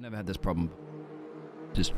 Never had this problem. Just...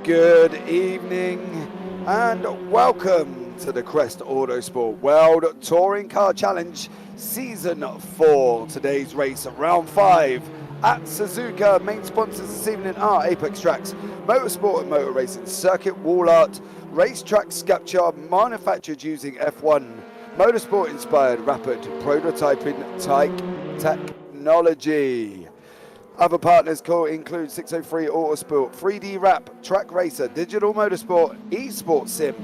Good evening and welcome to the Crest Autosport World Touring Car Challenge Season 4. Today's race, round 5 at Suzuka. Main sponsors this evening are Apex Tracks, Motorsport and Motor Racing, Circuit Wall Art, Racetrack Sculpture, manufactured using F1, Motorsport inspired rapid prototyping technology. Other partners include 603 Autosport, 3D Rap, Track Racer, Digital Motorsport, Esports Sim,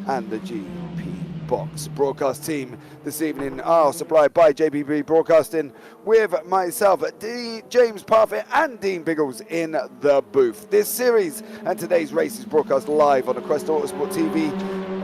and the GP Box. Broadcast team this evening are supplied by JPBroadcasting with myself, James Parfit, and Dean Biggles in the booth. This series and today's race is broadcast live on the Crest Autosport TV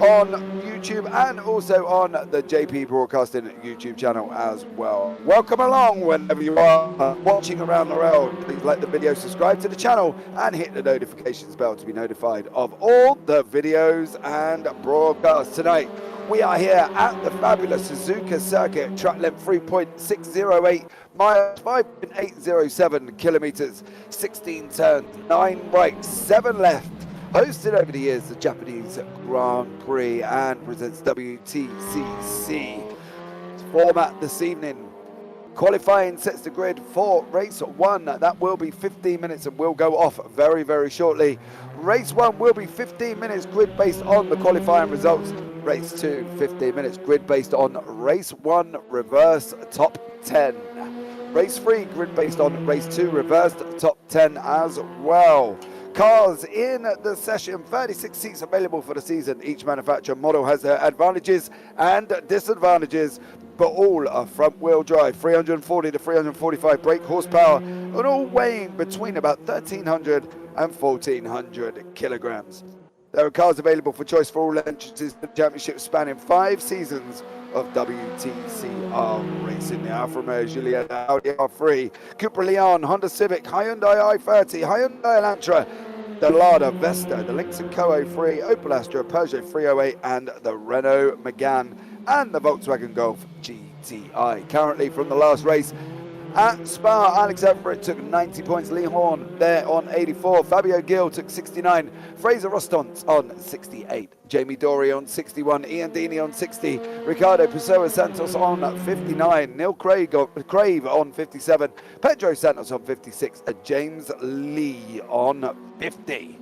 on YouTube and also on the JP Broadcasting YouTube channel as well. Welcome along whenever you are watching around the world. Please like the video, subscribe to the channel and hit the notifications bell to be notified of all the videos and broadcasts. Tonight we are here at the fabulous Suzuka circuit, track length 3.608 miles, 5.807 kilometers, 16 turns, 9 right, 7 left. Hosted over the years the Japanese Grand Prix and presents WTCC. Format this evening. Qualifying sets the grid for race 1. That will be 15 minutes and will go off very, very shortly. Race 1 will be 15 minutes grid based on the qualifying results. Race 2, 15 minutes, grid based on race 1, reverse top 10. Race 3, grid based on race 2, reversed top 10 as well. Cars in the session, 36 seats available for the season. Each manufacturer model has their advantages and disadvantages, but all are front wheel drive, 340 to 345 brake horsepower, and all weighing between about 1,300 and 1,400 kilograms. There are cars available for choice for all entrances to the championship, spanning 5 seasons of WTCR racing. The Alfa Romeo Giulietta, Audi R3, Cupra Leon, Honda Civic, Hyundai i30, Hyundai Elantra, the Lada Vesta, the Lynx & Co 03, Opel Astra, Peugeot 308, and the Renault Megane, and the Volkswagen Golf GTI. Currently from the last race at Spa, Alex Everitt took 90 points, Lee Horne there on 84, Fabio Gil took 69, Fraser Rostant on 68, Jamie Dorey on 61, Ian Deeney on 60, Ricardo Pessoa Santos on 59, Neil Crave on 57, Pedro Santos on 56, and James Lee on 50.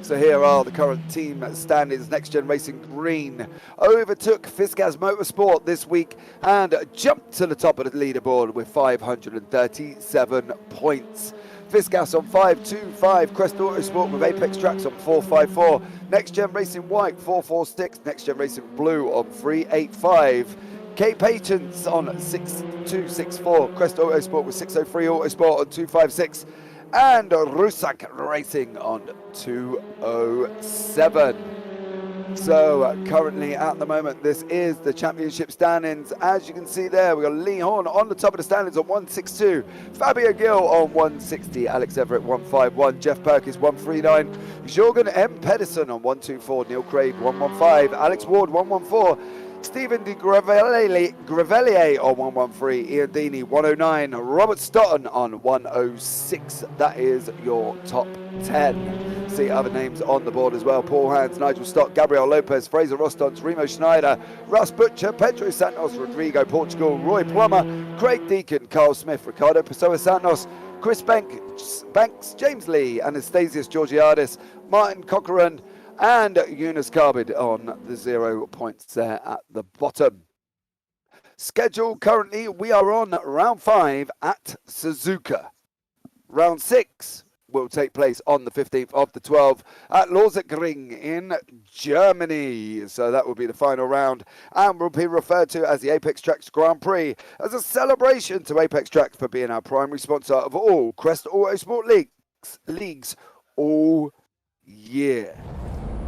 So here are the current team standings. Next Gen Racing Green overtook Fiskars Motorsport this week and jumped to the top of the leaderboard with 537 points. Fiskars on 525, Crest Autosport with Apex Tracks on 454, Next Gen Racing White 446, Next Gen Racing Blue on 385, K-Patience on 6264, Crest Autosport with 603 Autosport on 256, and Rusak Racing on 207. So currently at the moment, this is the championship standings. As you can see there, we've got Lee Horne on the top of the standings on 162, Fabio Gil on 160, Alex Everitt 151, Jeff Perkins 139, Jorgen M. Pedersen on 124, Neil Craig 115, Alex Ward 114, Stephen de Grevelier on 113, Ian Deeney 109, Robert Stotton on 106. That is your top 10. See other names on the board as well: Paul Hans, Nigel Stott, Gabriel Lopez, Fraser Rostons, Remo Schneider, Russ Butcher, Pedro Santos, Rodrigo Portugal, Roy Plummer, Craig Deacon, Carl Smith, Ricardo Pessoa Santos, Chris Banks, James Lee, Anastasius Georgiadis, Martin Cochran, and Eunice Carbid on the 0 points there at the bottom. Schedule currently, we are on round 5 at Suzuka. Round 6 will take place on the 15th of the 12th at Lorsegring in Germany. So that will be the final round and will be referred to as the Apex Tracks Grand Prix as a celebration to Apex Tracks for being our primary sponsor of all Crest Autosport leagues all year.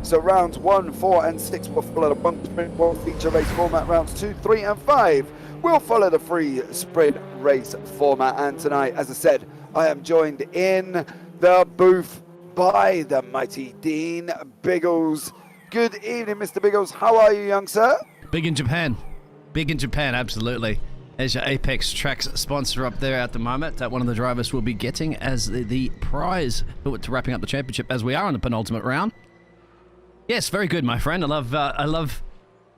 So rounds 1, 4 and 6 will follow the one sprint, one feature race format. Rounds 2, 3 and 5 will follow the free sprint race format. And tonight, as I said, I am joined in the booth by the mighty Dean Biggles. Good evening, Mr. Biggles. How are you, young sir? Big in Japan. Big in Japan, absolutely. As your Apex Tracks sponsor up there at the moment, one of the drivers will be getting as the prize to wrapping up the championship, as we are on the penultimate round. Yes, very good, my friend. I love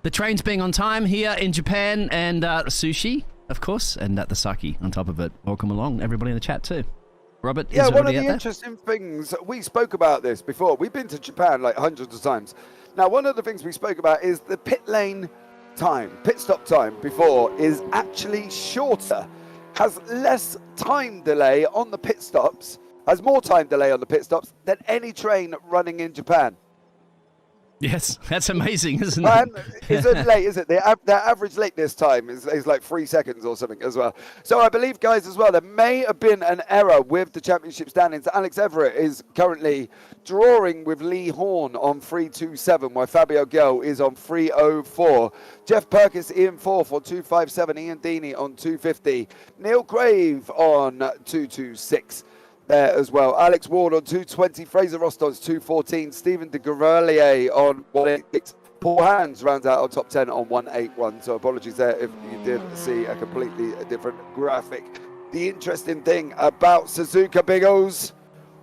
the trains being on time here in Japan, and sushi, of course, and the sake on top of it. Welcome along, everybody in the chat too. Robert, yeah, one of the interesting things, we spoke about this before. We've been to Japan like hundreds of times. Now, one of the things we spoke about is the pit lane time, pit stop time before is actually shorter, has less time delay on the pit stops, has more time delay on the pit stops than any train running in Japan. Yes, that's amazing, isn't it? And it's late, is it? Their average lateness time is like 3 seconds or something as well. So I believe, guys, as well, there may have been an error with the championship standings. Alex Everitt is currently drawing with Lee Horne on 327, while Fabio Gil is on 304. Jeff Perkins in 4th on 257, Ian Deeney on 250, Neil Crave on 226. There as well. Alex Ward on 220, Fraser Rostons 214, Stephen de Grevelier on 186. Paul Hans rounds out our top 10 on 181. So apologies there if you did see a completely different graphic. The interesting thing about Suzuka Biggles,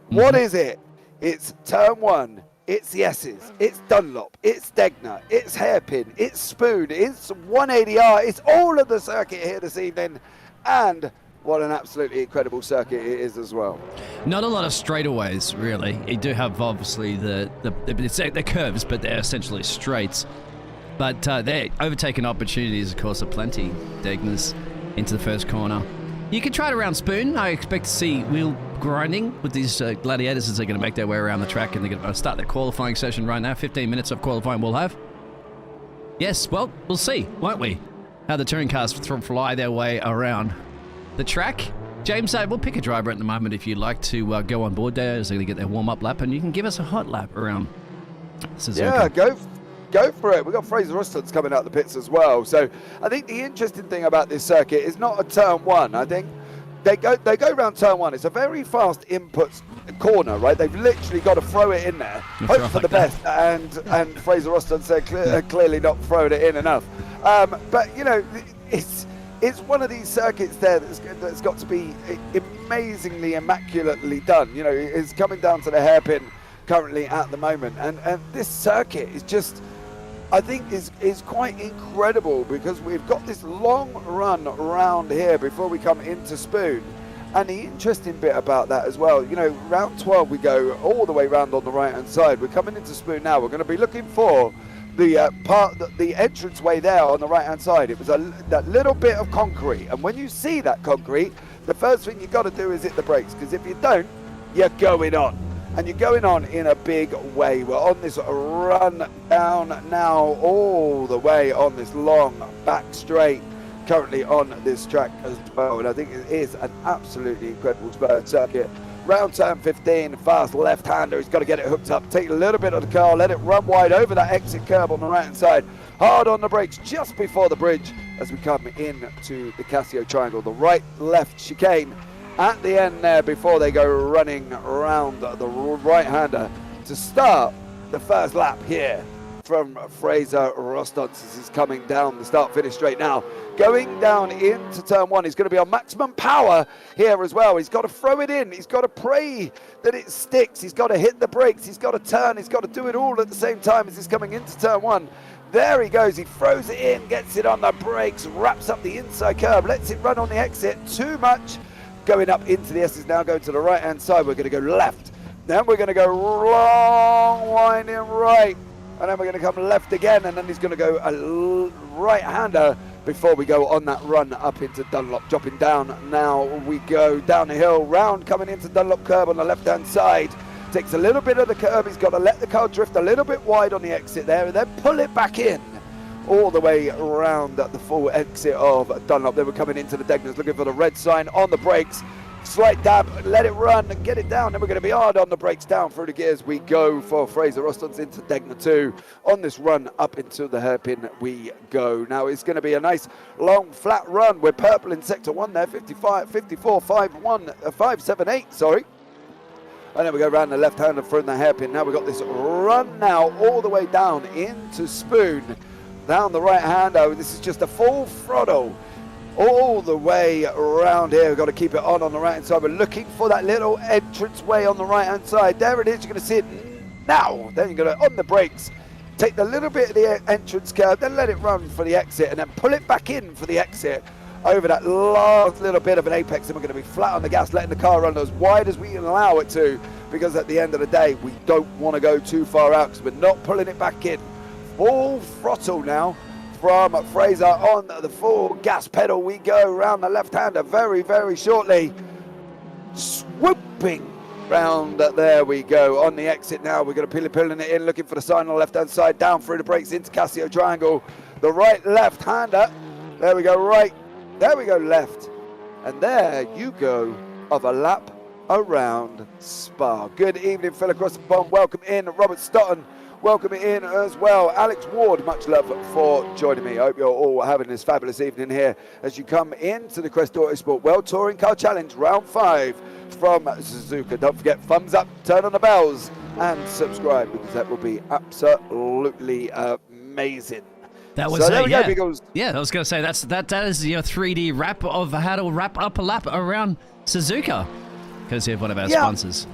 what is it? It's turn 1, it's the S's, it's Dunlop, it's Degner, it's Hairpin, it's Spoon, it's 180R, it's all of the circuit here this evening. And what an absolutely incredible circuit it is as well. Not a lot of straightaways, really. You do have, obviously, they're curves, but they're essentially straights. But their overtaking opportunities, of course, are plenty. Degners into the first corner. You can try it around Spoon. I expect to see wheel grinding with these gladiators as they're going to make their way around the track, and they're going to start their qualifying session right now. 15 minutes of qualifying we'll have. Yes, well, we'll see, won't we? How the touring cars fly their way around the track. James, we'll pick a driver at the moment if you'd like to go on board there as they're going to get their warm-up lap, and you can give us a hot lap around Suzuka. Yeah, go for it. We've got Fraser Ruston's coming out the pits as well. So I think the interesting thing about this circuit is not a turn one. I think they go around turn one. It's a very fast input corner, right? They've literally got to throw it in there, hope for the best, and Fraser Ruston said clearly not throwing it in enough. But you know, it's one of these circuits there that's got to be amazingly immaculately done. You know, it's coming down to the hairpin currently at the moment, and this circuit is just, I think, is quite incredible, because we've got this long run around here before we come into Spoon. And the interesting bit about that as well, you know, round 12 we go all the way round on the right hand side. We're coming into Spoon now. We're going to be looking for the entranceway there on the right hand side. It was that little bit of concrete, and when you see that concrete, the first thing you got to do is hit the brakes, because if you don't, you're going on. And you're going on in a big way. We're on this run down now, all the way on this long back straight, currently on this track as well. And I think it is an absolutely incredible circuit. Round turn 15, fast left-hander. He's got to get it hooked up, take a little bit of the car, let it run wide over that exit curb on the right-hand side. Hard on the brakes just before the bridge as we come into the Casio Triangle. The right-left chicane at the end there before they go running around the right-hander to start the first lap here from Fraser Ruston. This is coming down the start-finish straight now. Going down into turn one. He's going to be on maximum power here as well. He's got to throw it in. He's got to pray that it sticks. He's got to hit the brakes. He's got to turn. He's got to do it all at the same time as he's coming into turn one. There he goes. He throws it in, gets it on the brakes, wraps up the inside curb, lets it run on the exit. Too much. Going up into the S's now, going to the right-hand side. We're going to go left. Then we're going to go long, winding right. And then we're going to come left again. And then he's going to go a right-hander before we go on that run up into Dunlop. Dropping down now. We go down the hill, round coming into Dunlop curb on the left-hand side. Takes a little bit of the curb. He's got to let the car drift a little bit wide on the exit there and then pull it back in. All the way around the full exit of Dunlop. They were coming into the Degners, looking for the red sign on the brakes. Slight dab, let it run and get it down. Then we're going to be hard on the brakes, down through the gears. We go for Fraser Ruston's into Degner 2. On this run up into the hairpin we go. Now it's going to be a nice long flat run. We're purple in sector 1 there, 55, 54, 578, sorry. And then we go around the left-hander from the hairpin. Now we've got this run now all the way down into Spoon. Down the right-hander. This is just a full throttle all the way around here. We've got to keep it on the right-hand side. We're looking for that little entrance way on the right-hand side. There it is. You're going to see it now. Then you're going to, on the brakes, take the little bit of the entrance curve, then let it run for the exit, and then pull it back in for the exit over that last little bit of an apex. And we're going to be flat on the gas, letting the car run as wide as we can allow it to, because at the end of the day, we don't want to go too far out because we're not pulling it back in. Full throttle now from Fraser on the full gas pedal. We go around the left-hander very, very shortly. Swooping round there we go on the exit now. We're going to pulling it in, looking for the sign on the left-hand side, down through the brakes into Casio Triangle. The right left-hander. There we go, right. There we go, left. And there you go of a lap around Spa. Good evening, Phil across the pond. Welcome in, Robert Stotton. Welcome in as well. Alex Ward, much love for joining me. I hope you're all having this fabulous evening here as you come into the Crest Autosport World Touring Car Challenge Round 5 from Suzuka. Don't forget, thumbs up, turn on the bells and subscribe, because that will be absolutely amazing. That was so there we go, Biggles. Yeah, I was going to say that is your 3D wrap of how to wrap up a lap around Suzuka, courtesy of one of our sponsors.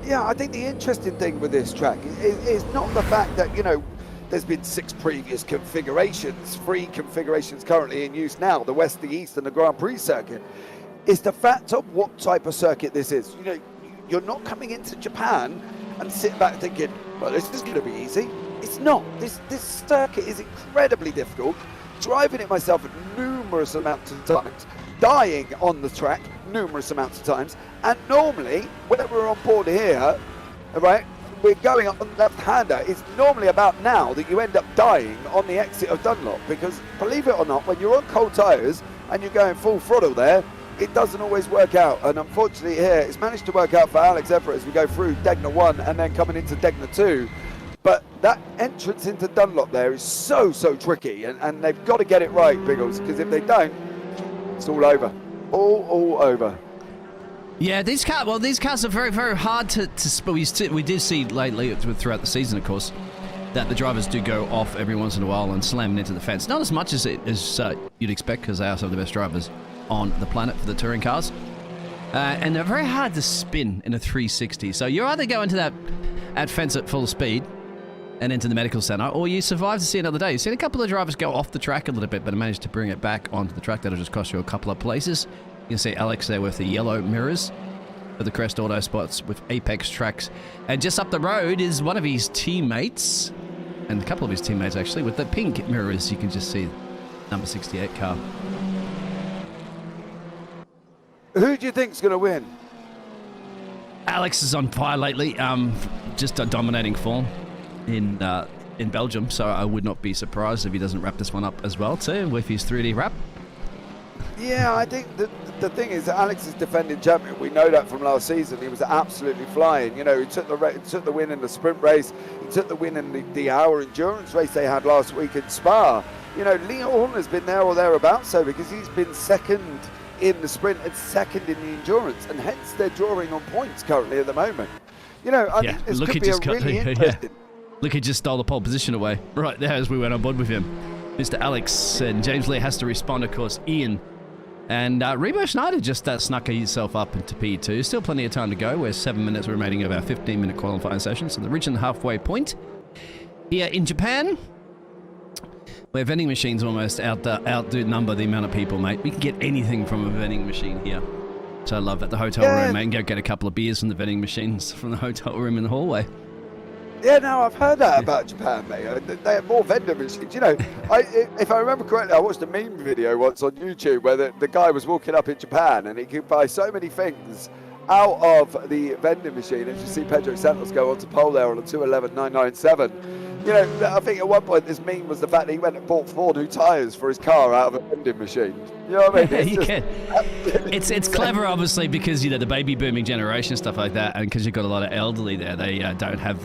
Yeah, I think the interesting thing with this track is not the fact that, you know, there's been 6 previous configurations, 3 configurations currently in use now, the West, the East and the Grand Prix circuit. is the fact of what type of circuit this is. You know, you're not coming into Japan and sitting back thinking, well, this is going to be easy. It's not. This circuit is incredibly difficult. Driving it myself numerous amounts of times, dying on the track numerous amounts of times, and normally when we're on board here, right, we're going up on the left-hander. It's normally about now that you end up dying on the exit of Dunlop, because believe it or not, when you're on cold tyres and you're going full throttle there, it doesn't always work out. And unfortunately here, it's managed to work out for Alex Everitt as we go through Degner 1 and then coming into Degner 2. But that entrance into Dunlop there is so tricky, and they've got to get it right, Biggles, because if they don't, it's all over. All over. Yeah, these cars are very, very hard to we do see lately throughout the season, of course, that the drivers do go off every once in a while and slam into the fence. Not as much as you'd expect, because they are some of the best drivers on the planet for the touring cars. And they're very hard to spin in a 360. So you either go into that fence at full speed and into the medical center, or you survive to see another day. You've seen a couple of drivers go off the track a little bit, but managed to bring it back onto the track. That'll just cost you a couple of places. You can see Alex there with the yellow mirrors for the Crest Autosports with Apex tracks. And just up the road is one of his teammates, and a couple of his teammates actually, with the pink mirrors. You can just see number 68 car. Who do you think's going to win? Alex is on fire lately, just a dominating form in Belgium, so I would not be surprised if he doesn't wrap this one up as well too with his 3D wrap. Yeah, I think the thing is that Alex is defending champion. We know that from last season. He was absolutely flying. You know, he took the win in the sprint race. He took the win in the hour endurance race they had last week in Spa. You know, Lee Horne has been there or thereabouts, so because he's been second in the sprint and second in the endurance, and hence they're drawing on points currently at the moment. You know, I think this could be a really interesting. Look, he just stole the pole position away right there as we went on board with him. Mr. Alex, and James Lee has to respond, of course, Ian. And Rebo Schneider just snuck himself up into P2. Still plenty of time to go. We're 7 minutes remaining of our 15-minute qualifying session, so they're reaching the halfway point. Here in Japan, where vending machines almost outnumber the amount of people, mate. We can get anything from a vending machine here. So I love that. The hotel room, mate, and go get a couple of beers from the vending machines from the hotel room in the hallway. Yeah, no, I've heard that about Japan, mate. They have more vending machines. You know, if I remember correctly, I watched a meme video once on YouTube where the guy was walking up in Japan and he could buy so many things out of the vending machine. And you see Pedro Santos go onto pole there on a 211.997. You know, I think at one point this meme was the fact that he went and bought 4 new tyres for his car out of a vending machine. You know what I mean? It's clever, obviously, because, you know, the baby booming generation, stuff like that, and because you've got a lot of elderly there, they don't have,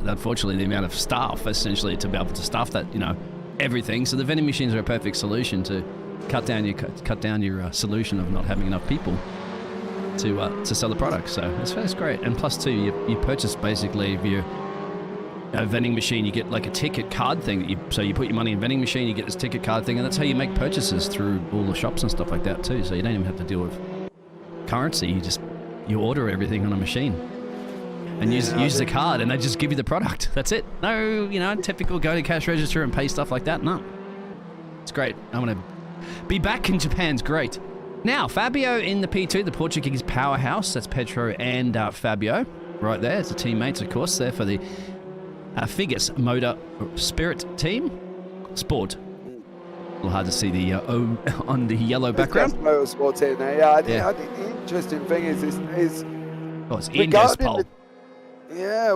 unfortunately, the amount of staff, essentially, to be able to staff that, you know, everything. So the vending machines are a perfect solution to cut down your solution of not having enough people to sell the product. So it's great. And plus, too, you purchase, basically, if you're a vending machine, you get like a ticket card thing. So you put your money in a vending machine, you get this ticket card thing, and that's how you make purchases through all the shops and stuff like that too. So you don't even have to deal with currency. You order everything on a machine and use the card, and they just give you the product. That's it. No, you know, typical go to cash register and pay stuff like that. No, it's great. I'm gonna be back in Japan's great. Now Fabio in the P2, the Portuguese powerhouse. That's Pedro and Fabio right there. It's the teammates, of course, there for the Figus Motor Spirit Team Sport. A little hard to see the O on the yellow background. Motorsport in there. Yeah, I think the interesting thing is it's Ingo's pole.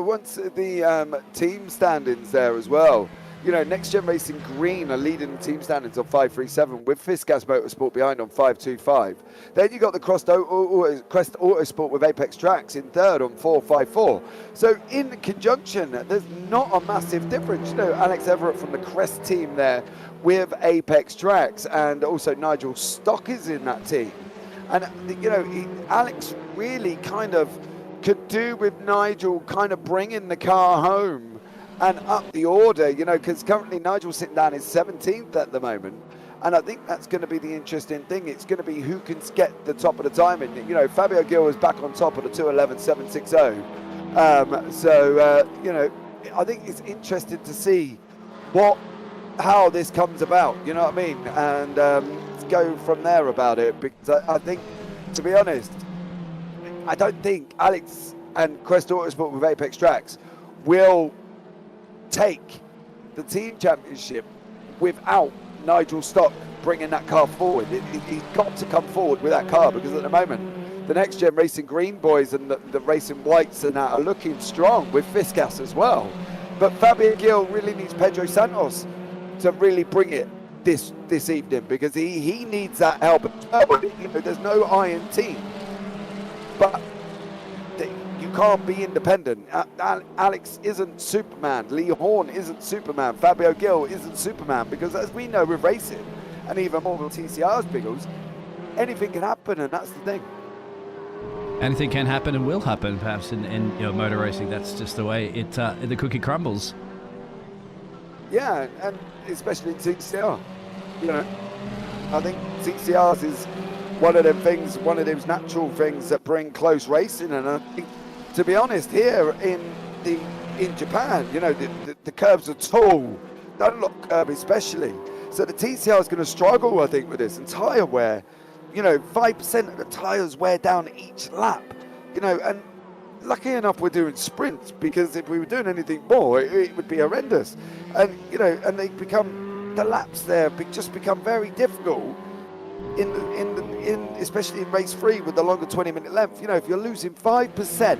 Once the team standings there as well. You know, Next Gen Racing Green are leading the team standings on 537 with Fisgas Motorsport behind on 525. Then you got the Crest Autosport with Apex Tracks in third on 454. So in conjunction, there's not a massive difference. You know, Alex Everitt from the Crest team there with Apex Tracks, and also Nigel Stock is in that team. And, you know, Alex really kind of could do with Nigel kind of bringing the car home and up the order, you know, because currently Nigel's sitting down in 17th at the moment. And I think that's going to be the interesting thing. It's going to be who can get the top of the time. And, you know, Fabio Gil is back on top of the 211.760. You know, I think it's interesting to see how this comes about, you know what I mean? And go from there about it, because I think to be honest, I don't think Alex and Crest Autosport with Apex Tracks will take the team championship without Nigel Stock bringing that car forward. He's got to come forward with that car, because at the moment, the next gen Racing Green boys and the Racing Whites and that are looking strong with Fiskas as well. But Fabio Gil really needs Pedro Santos to really bring it this evening, because he needs that help. There's no iron team, but you can't be independent. Alex isn't Superman. Lee Horne isn't Superman. Fabio Gil isn't Superman, because as we know with racing, and even more with TCR's Biggles, anything can happen, and that's the thing. Anything can happen and will happen, perhaps, in motor racing. That's just the way the cookie crumbles. Yeah, and especially in TCR. I think TCRs is one of them things, one of those natural things that bring close racing. And I think, to be honest, here in Japan, the curbs are tall, Dunlop curb especially. So the TCR is going to struggle, I think, with this. And tyre wear, 5% of the tyres wear down each lap, and lucky enough we're doing sprints, because if we were doing anything more, it would be horrendous. And, and the laps there just become very difficult especially in race 3 with the longer 20-minute length. If you're losing 5%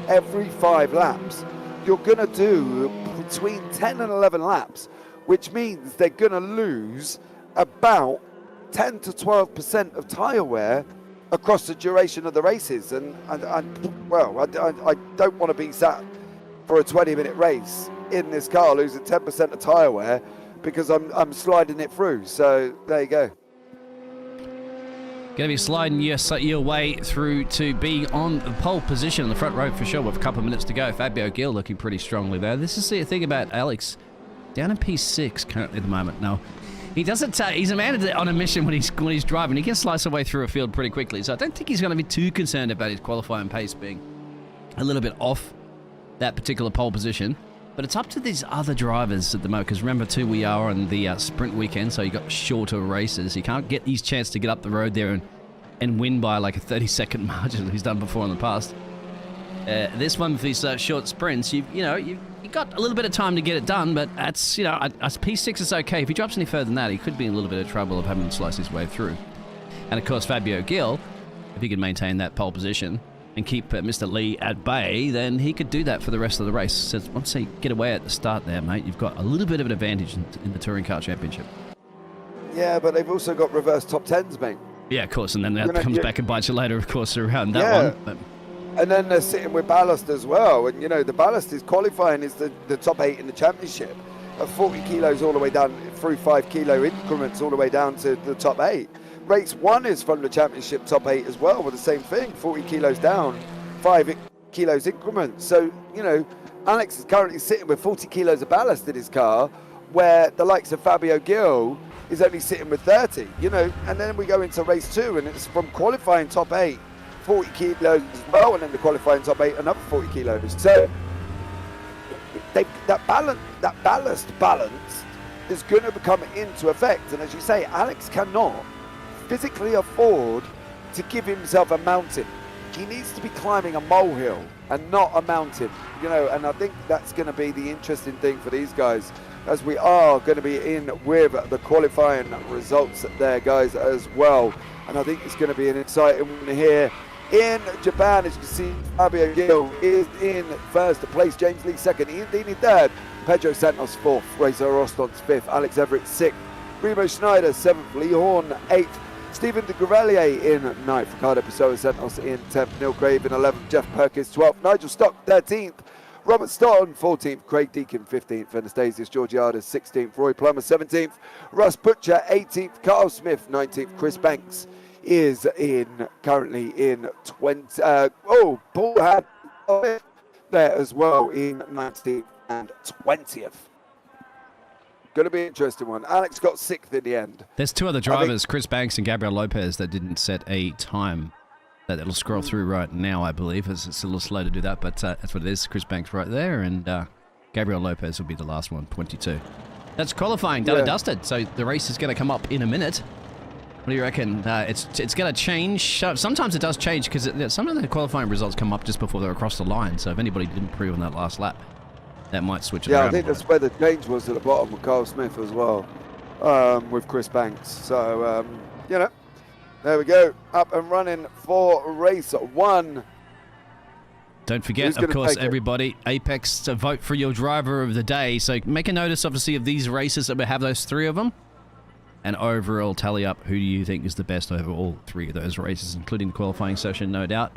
every 5 laps, you're going to do between 10 and 11 laps, which means they're going to lose about 10 to 12% of tyre wear across the duration of the races. And I don't want to be sat for a 20-minute race in this car losing 10% of tyre wear, because I'm sliding it through. So there you go. Going to be sliding your way through to be on the pole position in the front row for sure, with a couple of minutes to go. Fabio Gil looking pretty strongly there. This is the thing about Alex, down in P6 currently at the moment. Now, he doesn't. He's a man on a mission when he's driving. He can slice away through a field pretty quickly. So I don't think he's going to be too concerned about his qualifying pace being a little bit off that particular pole position. But it's up to these other drivers at the moment, because remember too, we are on the sprint weekend, so you got shorter races. You can't get his chance to get up the road there and win by like a 30-second margin that he's done before in the past. This one with these short sprints, you got a little bit of time to get it done, but that's P6 is okay. If he drops any further than that, he could be in a little bit of trouble of having to slice his way through. And of course, Fabio Gil, if he can maintain that pole position and keep Mr. Lee at bay, then he could do that for the rest of the race. So once they get away at the start there, mate, you've got a little bit of an advantage in the Touring Car Championship. Yeah, but they've also got reverse top 10s, mate. Yeah, of course, and then that comes back and bites you later, of course, around that one. But and then they're sitting with ballast as well. And, the ballast is qualifying is the top 8 in the championship of 40 kilos all the way down through 5 kilo increments all the way down to the top 8. Race 1 is from the championship top 8 as well, with the same thing, 40 kilos down, 5 kilos increments. So, Alex is currently sitting with 40 kilos of ballast in his car, where the likes of Fabio Gil is only sitting with 30, and then we go into race 2, and it's from qualifying top 8, 40 kilos as well, and then the qualifying top 8, another 40 kilos. So that ballast balance is going to come into effect. And as you say, Alex cannot physically afford to give himself a mountain. He needs to be climbing a molehill and not a mountain, and I think that's going to be the interesting thing for these guys, as we are going to be in with the qualifying results there, guys, as well. And I think it's going to be an exciting one here in Japan. As you can see, Fabio Gil is in first place, James Lee second, Ian Deeney third, Pedro Santos fourth, Razor Rostons fifth, Alex Everitt sixth, Remo Schneider seventh, Lee Horne eighth, Stephen de Grelier in 9th, Ricardo Pessoa Santos in 10th, Neil Grave in 11th, Jeff Perkins 12th, Nigel Stock 13th, Robert Stoughton 14th, Craig Deacon 15th, Anastasius Georgiades 16th, Roy Plummer 17th, Russ Butcher 18th, Carl Smith 19th, Chris Banks is currently in 20th. Paul had there as well in 19th and 20th. Going to be an interesting one. Alex got 6th in the end. There's 2 other drivers, Chris Banks and Gabriel Lopez, that didn't set a time. That'll scroll through right now, I believe. It's a little slow to do that, but that's what it is. Chris Banks right there, and Gabriel Lopez will be the last one, 22. That's qualifying, done and dusted. So the race is going to come up in a minute. What do you reckon? It's going to change. Sometimes it does change because some of the qualifying results come up just before they're across the line. So if anybody didn't prove on that last lap, that might switch it around. Yeah, I think that's where the change was at the bottom with Carl Smith as well, with Chris Banks. So, you know, there we go. Up and running for race 1. Don't forget, of course, everybody, Apex to vote for your driver of the day. So make a notice, obviously, of these races that we have those 3 of them. And overall tally up who do you think is the best over all 3 of those races, including the qualifying session, no doubt.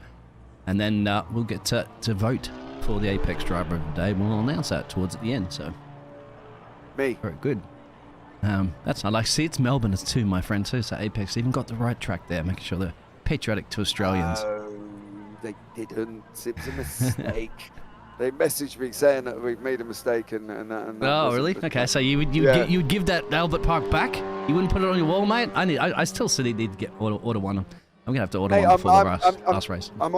And then we'll get to vote for the Apex driver of the day. We'll announce that towards the end. So me. Very good. That's I like. See, it's Melbourne as too, my friend. Too. So Apex even got the right track there, making sure they're patriotic to Australians. They didn't. It was a mistake. They messaged me saying that we made a mistake and that oh, really? Okay, so you would give that Albert Park back? You wouldn't put it on your wall, mate? I still need to get order one. I'm gonna have to order one before the last race. I'm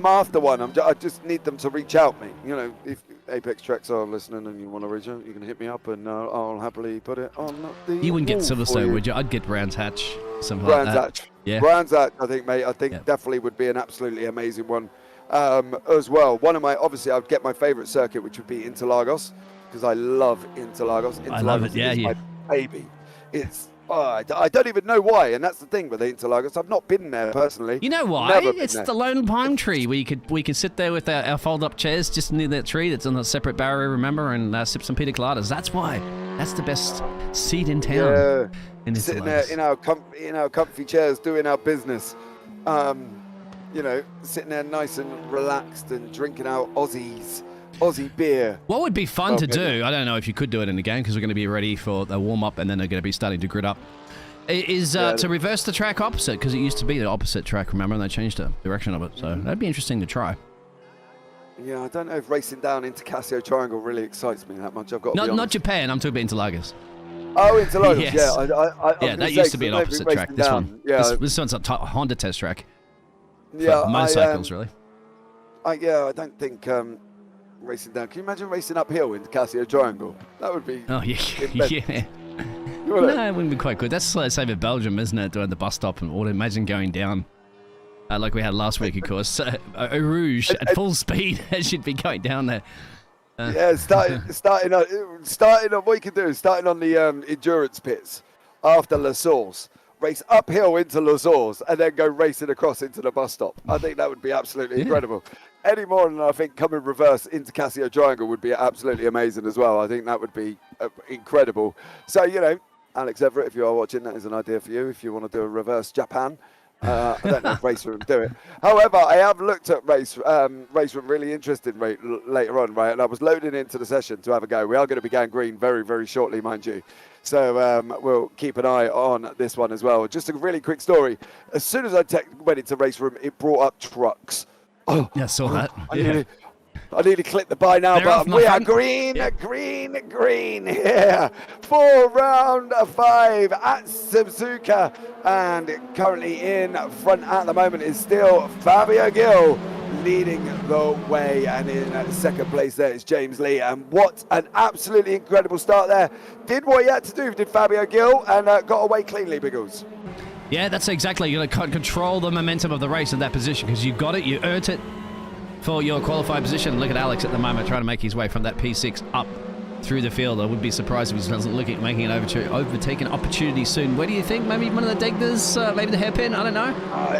after one. I just need them to reach out me. You know, if Apex Tracks are listening and you want to reach out, you can hit me up and I'll happily put it on the. You wouldn't get Silverstone, would you? I'd get Brands Hatch, something Brands like that. Hatch. Yeah. Brands Hatch, I think, mate. I think definitely would be an absolutely amazing one. As well, obviously I'd get my favourite circuit, which would be Interlagos, because I love Interlagos. I love it, yeah, my baby. It's I don't even know why, and that's the thing with the Interlagos. I've not been there personally. You know why? It's the lone pine tree where we could sit there with our fold-up chairs just near that tree that's on a separate barrier, remember, and sip some pina coladas. That's why. That's the best seat in town. Yeah, sitting there in our comfy chairs doing our business. You know, sitting there nice and relaxed and drinking our Aussie beer. What would be fun to do, I don't know if you could do it in the game because we're going to be ready for the warm-up and then they're going to be starting to grid up, is to reverse the track opposite, because it used to be the opposite track, remember, and they changed the direction of it. So that'd be interesting to try. Yeah, I don't know if racing down into Casio Triangle really excites me that much. I've got to be honest. Not Japan, I'm talking about Interlagos. Oh, Interlagos, yes. Yeah, that used to be an opposite track. This one, this one's a Honda test track. Yeah, motorcycles, really. I don't think racing down. Can you imagine racing uphill into Casio Triangle? That would be. Oh yeah. No, it wouldn't be quite good. That's the same with Belgium, isn't it? Doing the bus stop and all. Imagine going down, like we had last week, of course. Eau Rouge at full speed. It should be going down there. Starting on what you can do is starting on the endurance pits after La Source. Race uphill into La Source and then go racing across into the bus stop. I think that would be absolutely incredible. Any more than I think coming reverse into Casio Triangle would be absolutely amazing as well. I think that would be incredible. So, you know, Alex Everitt, if you are watching, that is an idea for you if you want to do a reverse Japan. I don't know if Race Room do it. However, I have looked at Race Room really interested later on, right? And I was loading into the session to have a go. We are going to be going green very, very shortly, mind you. So we'll keep an eye on this one as well. Just a really quick story. As soon as I went into Race Room, it brought up trucks. Oh, yeah, I saw that. I need to click the buy now button. We are green. Yeah. For round 5 at Suzuka. And currently in front at the moment is still Fabio Gil leading the way. And in second place there is James Lee. And what an absolutely incredible start there. Did what he had to do, did Fabio Gil, and got away cleanly, Biggles. Yeah, that's exactly. You're going to control the momentum of the race in that position because you've got it, you earned it for your qualified position. Look at Alex at the moment trying to make his way from that P6 up through the field. I would be surprised if he doesn't look at making an overtaken opportunity soon. Where do you think? Maybe one of the Degners, maybe the hairpin? I don't know.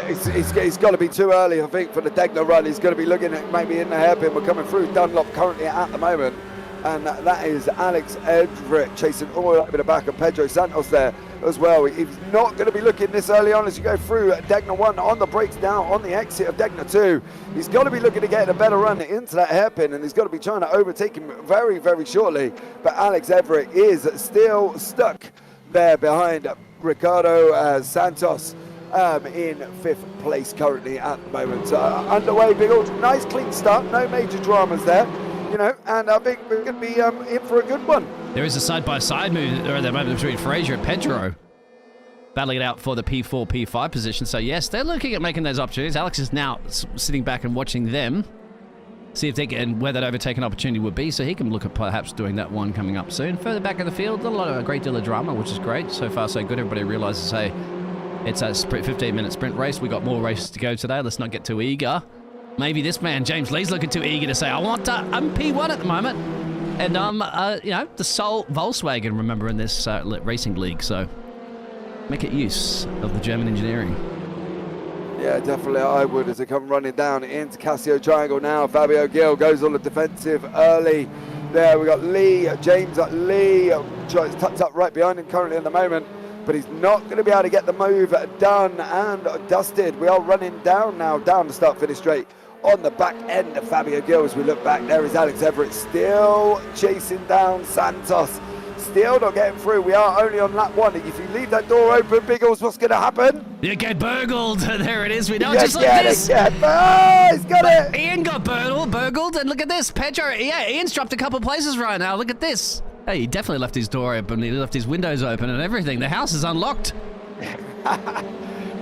It's got to be too early, I think, for the Degner run. He's going to be looking at maybe in the hairpin. We're coming through Dunlop currently at the moment. And that is Alex Everitt chasing all the way up in the back of Pedro Santos there as well. He's not going to be looking this early on as you go through Degner 1 on the brakes now on the exit of Degner 2. He's got to be looking to get a better run into that hairpin, and he's got to be trying to overtake him very, very shortly. But Alex Everitt is still stuck there behind Ricardo Santos in 5th place currently at the moment. Underway, Biggles. Nice clean start, no major dramas there. You know, and I think we're going to be in for a good one. There is a side-by-side move at the moment between Fraser and Pedro, battling it out for the P4, P5 position. So, yes, they're looking at making those opportunities. Alex is now sitting back and watching them, see if they can, where that overtaken opportunity would be, so he can look at perhaps doing that one coming up soon. Further back in the field, a great deal of drama, which is great. So far, so good. Everybody realizes, hey, It's a 15-minute sprint race. We got more races to go today. Let's not get too eager. Maybe this man, James Lee's looking too eager to say, I want I'm P1 at the moment. And I'm, the sole Volkswagen, remember, in this racing league. So make it use of the German engineering. Yeah, definitely I would, as they come running down into Casio Triangle now. Fabio Gil goes on the defensive early. There we got Lee, James Lee, tucked up right behind him currently at the moment, but he's not going to be able to get the move done and dusted. We are running down now, down the start-finish straight. On the back end of Fabio Gil, as we look back, there is Alex Everitt still chasing down Santos. Still not getting through. We are only on lap 1. If you leave that door open, Biggles, what's going to happen? You get burgled. There it is. We know, You just like get this. it, yeah. He's got it. Ian got burgled, and look at this. Pedro, Ian's dropped a couple places right now. Look at this. Hey, he definitely left his door open. He left his windows open and everything. The house is unlocked.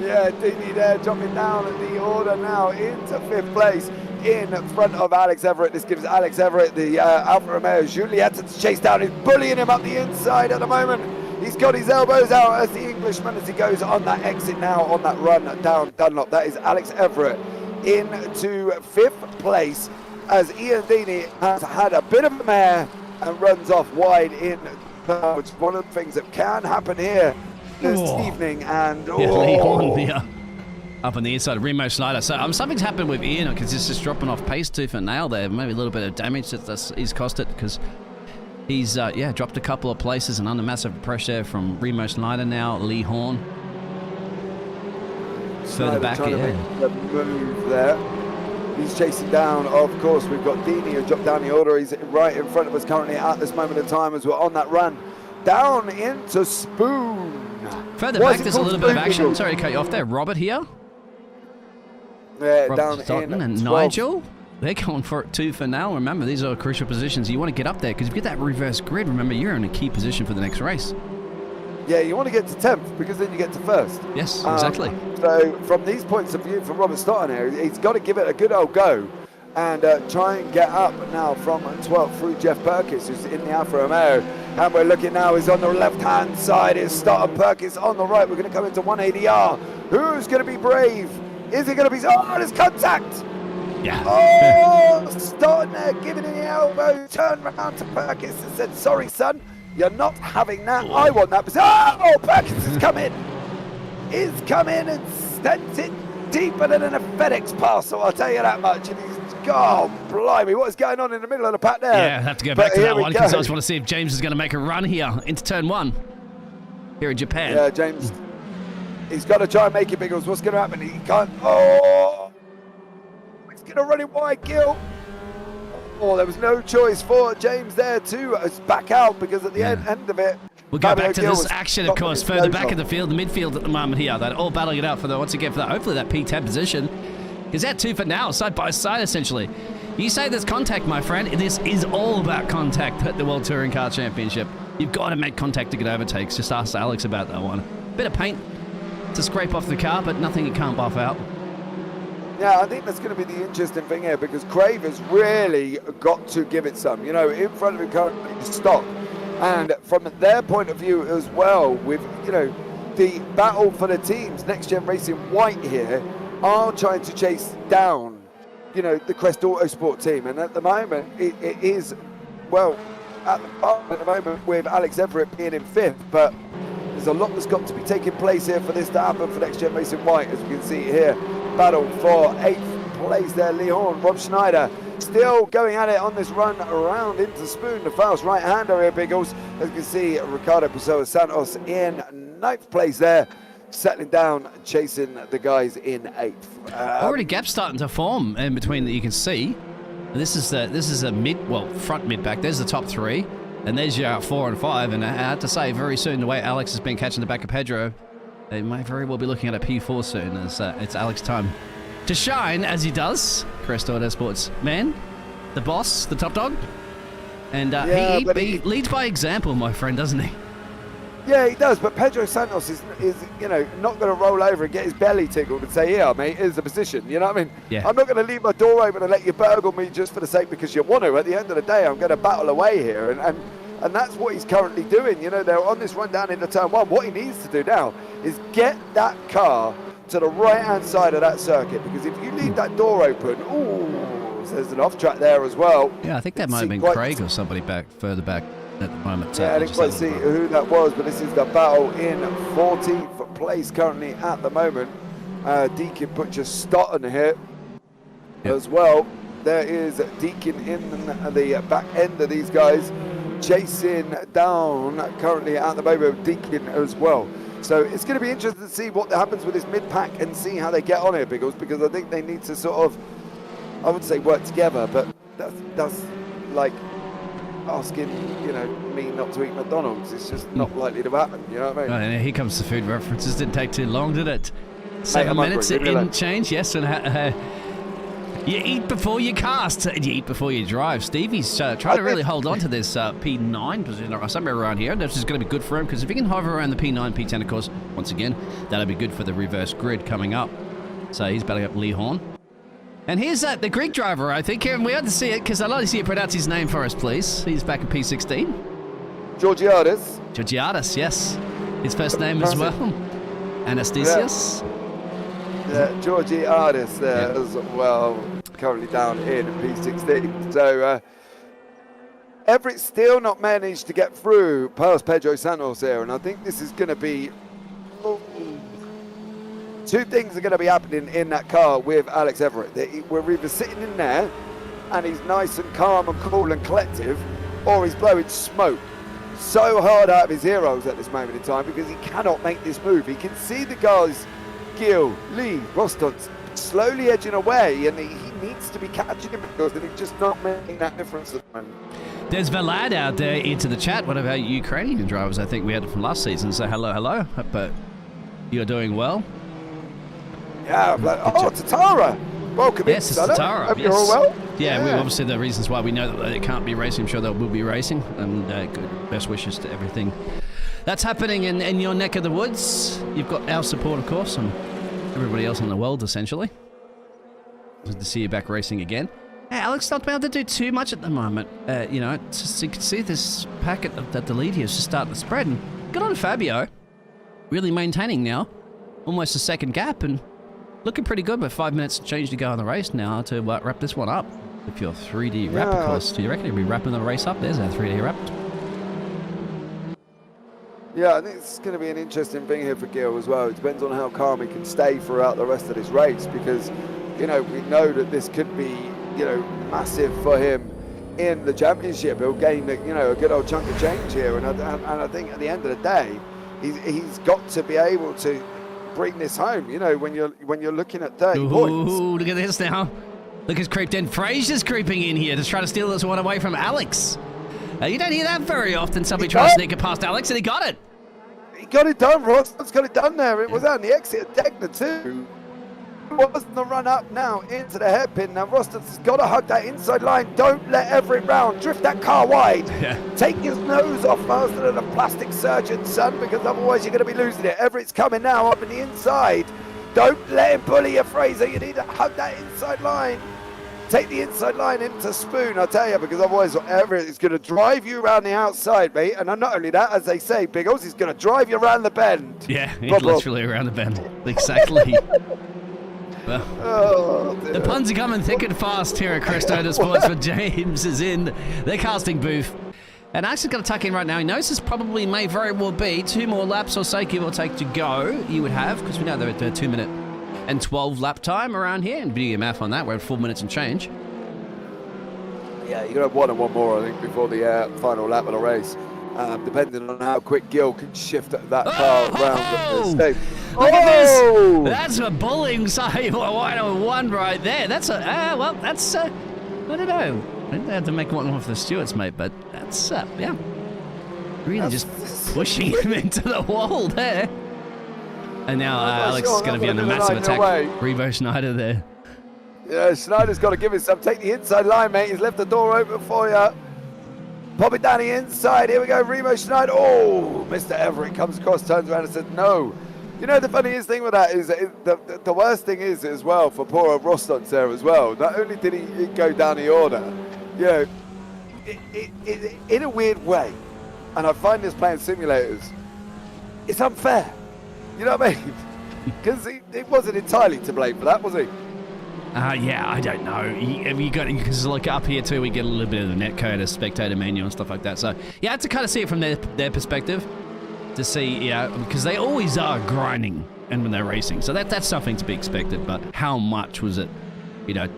Yeah, Dini there dropping down the order now into 5th place in front of Alex Everitt. This gives Alex Everitt the Alfa Romeo Julietta to chase down. He's bullying him up the inside at the moment. He's got his elbows out as the Englishman as he goes on that exit now on that run down Dunlop. That is Alex Everitt into 5th place as Ian Dini has had a bit of a mare and runs off wide in, which is one of the things that can happen here this evening. And Lee Horne up on the inside of Remo Schneider. So something's happened with Ian because he's just dropping off pace tooth and nail there. Maybe a little bit of damage he's cost it because he's dropped a couple of places and under massive pressure from Remo Schneider now. Lee Horne further back here. The move there. He's chasing down, of course. We've got Dini who dropped down the order. He's right in front of us currently at this moment in time as we're on that run down into Spoon. Further back, there's a little bit of action. Sorry to cut you off there. Robert here. Yeah, Robert down Stoughton in and 12th. Nigel. They're going for it too for now. Remember, these are crucial positions. You want to get up there because if you get that reverse grid, remember, you're in a key position for the next race. Yeah, you want to get to 10th because then you get to 1st. Yes, exactly. So from these points of view, from Robert Stoughton here, he's got to give it a good old go and try and get up now from 12th through Jeff Perkins, who's in the Alfa Romeo. And we're looking now, is on the left-hand side, is Stoughton. Perkins on the right. We're going to come into 180R. Who's going to be brave? Is it going to be... Oh, there's contact! Yeah. Oh, Stoughton there, giving it the elbow, turned around to Perkins and said, sorry, son, you're not having that. I want that. Oh, Perkins has come in. He's come in and sent it deeper than a FedEx parcel, I'll tell you that much. And he's, oh, blimey, what is going on in the middle of the pack there? Yeah, I have to go back to that one because I just want to see if James is going to make a run here into turn 1 here in Japan. Yeah, James, he's got to try and make it, Biggles. What's going to happen? He can't. Oh, he's going to run it wide, Gil. Oh, there was no choice for James there to back out because at the end of it, we'll go back to this action, of course, further back in the field, the midfield at the moment here. They're all battling it out for once again for that, hopefully that P10 position. Is that 2 for now, side by side essentially. You say there's contact, my friend. This is all about contact at the World Touring Car Championship. You've got to make contact to get overtakes. Just ask Alex about that one. Bit of paint to scrape off the car, but nothing it can't buff out. Yeah, I think that's going to be the interesting thing here because Crave has really got to give it some. You know, in front of him currently is stock. And from their point of view as well, with, you know, the battle for the teams, Next Gen Racing White here, are trying to chase down, you know, the Crest Autosport team. And at the moment, it is, well, at the moment with Alex Everitt being in 5th, but there's a lot that's got to be taking place here for this to happen for Next Gen Racing White, as we can see here. Battle for 8th place there, Lee Horne, Rob Schneider still going at it on this run around into Spoon, the fast right-hander here, Biggles. As you can see, Ricardo Pessoa Santos in 9th place there, settling down, chasing the guys in 8th. Already gaps starting to form in between that you can see. This is a front mid back. There's the top 3, and there's your 4 and 5. And I have to say, very soon, the way Alex has been catching the back of Pedro, they might very well be looking at a P4 soon. As it's Alex time to shine as he does. Crest Autosport's man, the boss, the top dog, and he leads by example, my friend, doesn't he? Yeah, he does, but Pedro Santos is you know, not going to roll over and get his belly tickled and say, yeah, mate, here's the position. You know what I mean? Yeah. I'm not going to leave my door open and let you burgle me just for the sake because you want to. At the end of the day, I'm going to battle away here. And And that's what he's currently doing. You know, they're on this run down into turn 1. What he needs to do now is get that car to the right-hand side of that circuit, because if you leave that door open, there's an off-track there as well. Yeah, I think that might have been Craig or somebody further back at the moment. Yeah, I didn't quite see who that was, but this is the battle in 14th place currently at the moment. Deacon put just Stott on here as well. There is Deacon in the back end of these guys, chasing down currently at the moment Deacon as well. So it's going to be interesting to see what happens with this mid-pack and see how they get on here, Biggles, because I think they need to sort of, I wouldn't say work together, but that's like asking, you know, me not to eat McDonald's. It's just not likely to happen, you know what I mean? Right, and here comes the food references. Didn't take too long, did it? 7 minutes in change, yes. And you eat before you cast, and you eat before you drive. Stevie's trying to really hold on to this P9 position or somewhere around here. This is going to be good for him, because if he can hover around the P9, P10, of course, once again, that'll be good for the reverse grid coming up. So he's battling up Lee Horne. And here's the Greek driver, I think. We had to see it, because I'd like to see you pronounce his name for us, please. He's back in P16. Georgiadis. Georgiadis, yes. His first name as well. Anastasios. Yeah, Georgiadis there as well, currently down in P16. So Everett still not managed to get through past Pedro Santos here, and I think this is going to be... two things are going to be happening in that car with Alex Everitt. We're either sitting in there and he's nice and calm and cool and collective, or he's blowing smoke so hard out of his heroes at this moment in time, because he cannot make this move. He can see the guys, Gil, Lee, Roston, slowly edging away, and he needs to be catching him, because he's just not making that difference at the moment. There's Vlad out there into the chat. One of our Ukrainian drivers, I think we had it from last season. So hello. But you're doing well. Yeah, Tatara. Welcome in, it's Tatara. Hope you're all well. Yeah, we obviously the reasons why we know that it can't be racing. I'm sure they will be racing. And good best wishes to everything that's happening in your neck of the woods. You've got our support, of course, and everybody else in the world, essentially. Good to see you back racing again. Hey, Alex not able to do too much at the moment. You know, just, you can see this packet that the lead here is just starting to spread. And good on Fabio. Really maintaining now. Almost a second gap, and looking pretty good with 5 minutes change to go in the race now to wrap this one up. If you're 3D wrap, of course, do you reckon he'll be wrapping the race up? There's our 3D wrap. Yeah, I think it's going to be an interesting thing here for Gil as well. It depends on how calm he can stay throughout the rest of this race, because, you know, we know that this could be, you know, massive for him in the championship. He'll gain, you know, a good old chunk of change here, and I think at the end of the day, he's got to be able to bring this home. You know, when you're looking at 30 points. Ooh, look at this now. Look who's creeped in. Fraser's creeping in here to try to steal this one away from Alex. You don't hear that very often. Somebody tries to sneak it past Alex, and he got it. He got it done, Ross. He's got it done there. It was out in the exit of Degner too. Wasn't the run up now into the hairpin. Now Roston's got to hug that inside line. Don't let Everett round. Drift that car wide. Yeah. Take his nose off faster than a plastic surgeon, son, because otherwise you're going to be losing it. Everett's coming now up in the inside. Don't let him bully you, Fraser. You need to hug that inside line. Take the inside line into Spoon, I tell you, because otherwise Everett is going to drive you around the outside, mate. And not only that, as they say, Biggles, he's going to drive you around the bend. Yeah, he's literally around the bend. Exactly. Well, the puns are coming thick and fast here at Crest Autosport. For James is in the casting booth. And Alex is going to tuck in right now. He knows this probably may very well be 2 more laps or so, give or take, to go. You would have, because we know they're at the 2 minute and 12 lap time around here. And do your math on that, we're at 4 minutes and change. Yeah, you're going to have 1 and 1 more, I think, before the final lap of the race. Depending on how quick Gil can shift that car around the stage. Look at this! That's a bullying side 101 right there. That's a, well, that's, I don't know. I didn't have to make one for the stewards, mate, but that's, yeah. Really just pushing him into the wall there. And now Alex is going to be under massive attack. Revo Schneider there. Yeah, Schneider's got to give himself. Take the inside line, mate. He's left the door open for you. Pop it down the inside. Here we go, Remo Schneider. Oh, Mr. Everett comes across, turns around and says no. You know, the funniest thing with that is the worst thing is as well for poor Roston there as well. Not only did he go down the order, you know, in a weird way, and I find this playing simulators, it's unfair. You know what I mean? Because it wasn't entirely to blame for that, was he? Yeah, I don't know. You got, because like up here too, we get a little bit of the netcode, a spectator menu and stuff like that. So you have to kind of see it from their perspective to see, because they always are grinding and when they're racing. So that's something to be expected. But how much was it,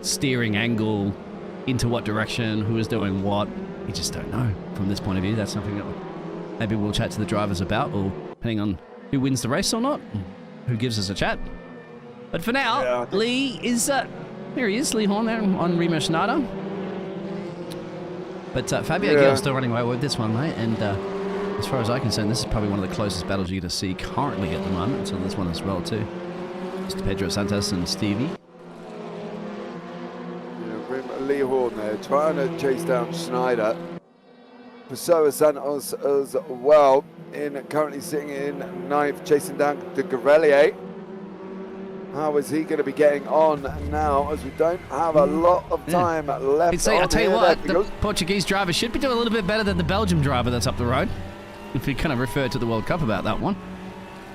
steering angle, into what direction, who was doing what? You just don't know from this point of view. That's something that maybe we'll chat to the drivers about, or depending on who wins the race or not, who gives us a chat. But for now, Lee is, here he is, Lee Horne there on Remo Schneider. But Fabio Gill's still running away with this one, mate. And as far as I'm concerned, this is probably one of the closest battles you're going to see currently at the moment. So this one as well, too. Just Pedro Santos and Stevie. Lee Horne there, trying to chase down Schneider. Pessoa Santos as well, currently sitting in 9th, chasing down de Grelier. How is he going to be getting on now, as we don't have a lot of time left? I'll tell you what, the Portuguese driver should be doing a little bit better than the Belgium driver that's up the road. If you kind of refer to the World Cup about that one.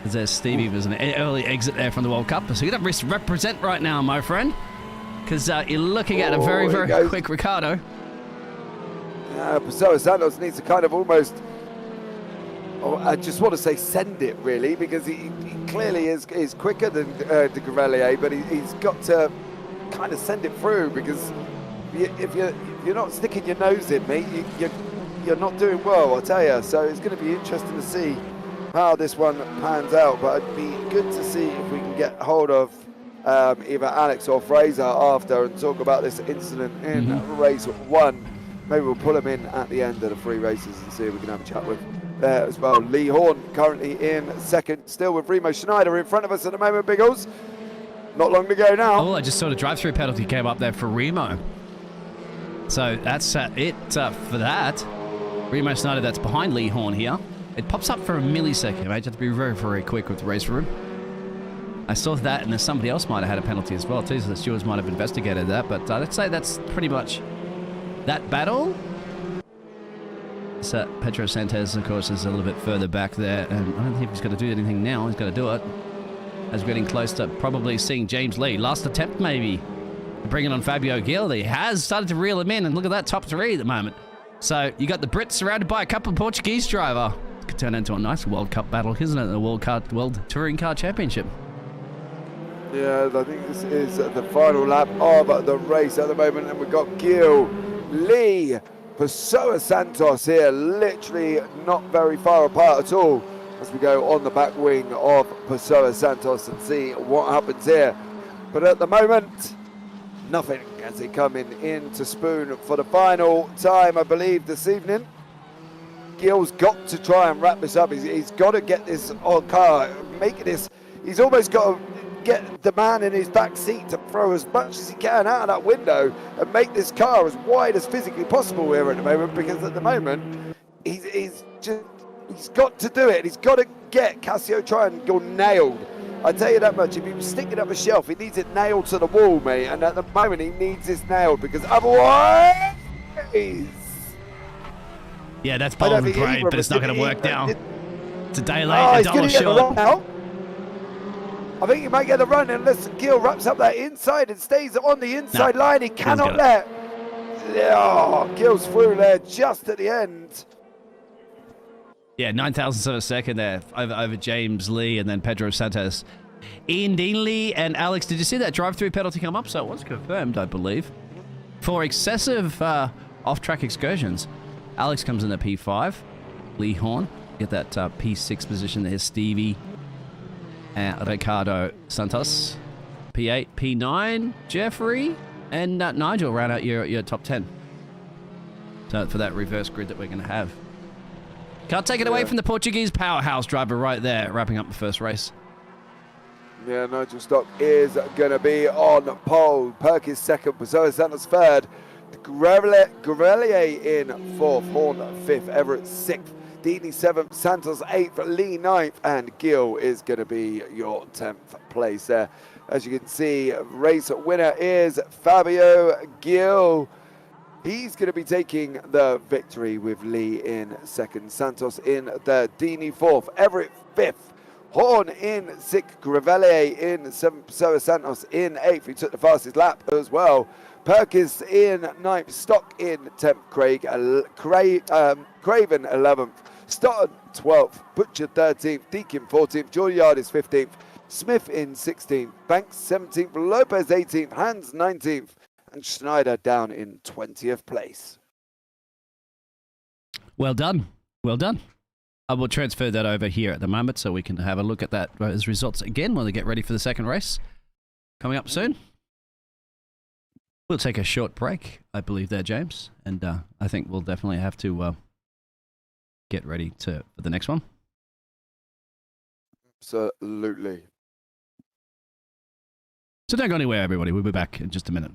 There's Stevie, was an early exit there from the World Cup. So you got to represent right now, my friend. Because you're looking at a very, very quick Ricardo. Pessoa Santos needs to kind of almost, I just want to say send it really, because he clearly is quicker than de Grelier, but he's got to kind of send it through, because if you're not sticking your nose in, mate, you're not doing well, I'll tell you. So it's going to be interesting to see how this one pans out, but it'd be good to see if we can get hold of either Alex or Fraser after and talk about this incident in race 1. Maybe we'll pull him in at the end of the 3 races and see if we can have a chat with there as well. Lee Horne currently in 2nd, still with Remo Schneider in front of us at the moment, Biggles. Not long to go now. Oh, I just saw the drive-through penalty came up there for Remo. So that's it for that. Remo Schneider, that's behind Lee Horne here. It pops up for a millisecond, mate. You have to be very, very quick with the race room. I saw that, and somebody else might have had a penalty as well, too, so the stewards might have investigated that. But let's say that's pretty much that battle. So Pedro Santos, of course, is a little bit further back there, and I don't think he's going to do anything now. He's got to do it. As we're getting close to probably seeing James Lee. Last attempt, maybe, to bring it on Fabio Gil. He has started to reel him in, and look at that, top 3 at the moment. So you got the Brits surrounded by a couple of Portuguese driver. It could turn into a nice World Cup battle, isn't it? The World Touring Car Championship. Yeah, I think this is the final lap of the race at the moment, and we've got Gil, Lee, Pessoa Santos here, literally not very far apart at all, as we go on the back wing of Pessoa Santos and see what happens here. But at the moment, nothing as they come in to Spoon for the final time, I believe, this evening. Gil's got to try and wrap this up. He's got to get this on car, make this. He's almost got to get the man in his back seat to throw as much as he can out of that window and make this car as wide as physically possible here at the moment, because at the moment he's got to do it. He's got to get Cassio Triangle nailed. I tell you that much. If he was sticking up a shelf, he needs it nailed to the wall, mate, and at the moment he needs this nailed, because otherwise, yeah, that's bold and brave, but it's not going to work now. It's a day late, a dollar short. I think he might get the run unless Gil wraps up that inside and stays on the inside line. He cannot let. Oh, Gil's through there just at the end. Yeah, 9,000ths of a second there over James Lee and then Pedro Santos. Ian Deanley and Alex, did you see that drive-through penalty come up? So it was confirmed, I believe, for excessive off-track excursions. Alex comes in at P5. Lee Horne, get that P6 position there. Stevie. Ricardo Santos, P8, P9, Jeffrey, and Nigel round out your top 10. So for that reverse grid that we're going to have. Can't take it away from the Portuguese powerhouse driver right there, wrapping up the first race. Yeah, Nigel Stock is going to be on pole. Perkins 2nd, Pessoa Santos 3rd, Grelier in 4th, Horne 5th, Everitt 6th. Deaney 7th, Santos 8th, Lee 9th, and Gil is going to be your 10th place there. As you can see, race winner is Fabio Gil. He's going to be taking the victory with Lee in second, Santos in third, Dini fourth, Everitt fifth, Horne in sixth, Grevelier in seventh, so Santos in eighth. He took the fastest lap as well. Perkins in ninth, Stock in 10th, Craven 11th, Stotton 12th, Butcher 13th, Deakin 14th, Juilliard is 15th, Smith in 16th, Banks 17th, Lopez 18th, Hans 19th, and Schneider down in 20th place. Well done. Well done. I will transfer that over here at the moment so we can have a look at those results again when we get ready for the second race. Coming up soon. We'll take a short break, I believe there, James. And I think we'll definitely have to get ready for the next one. Absolutely. So don't go anywhere, everybody. We'll be back in just a minute.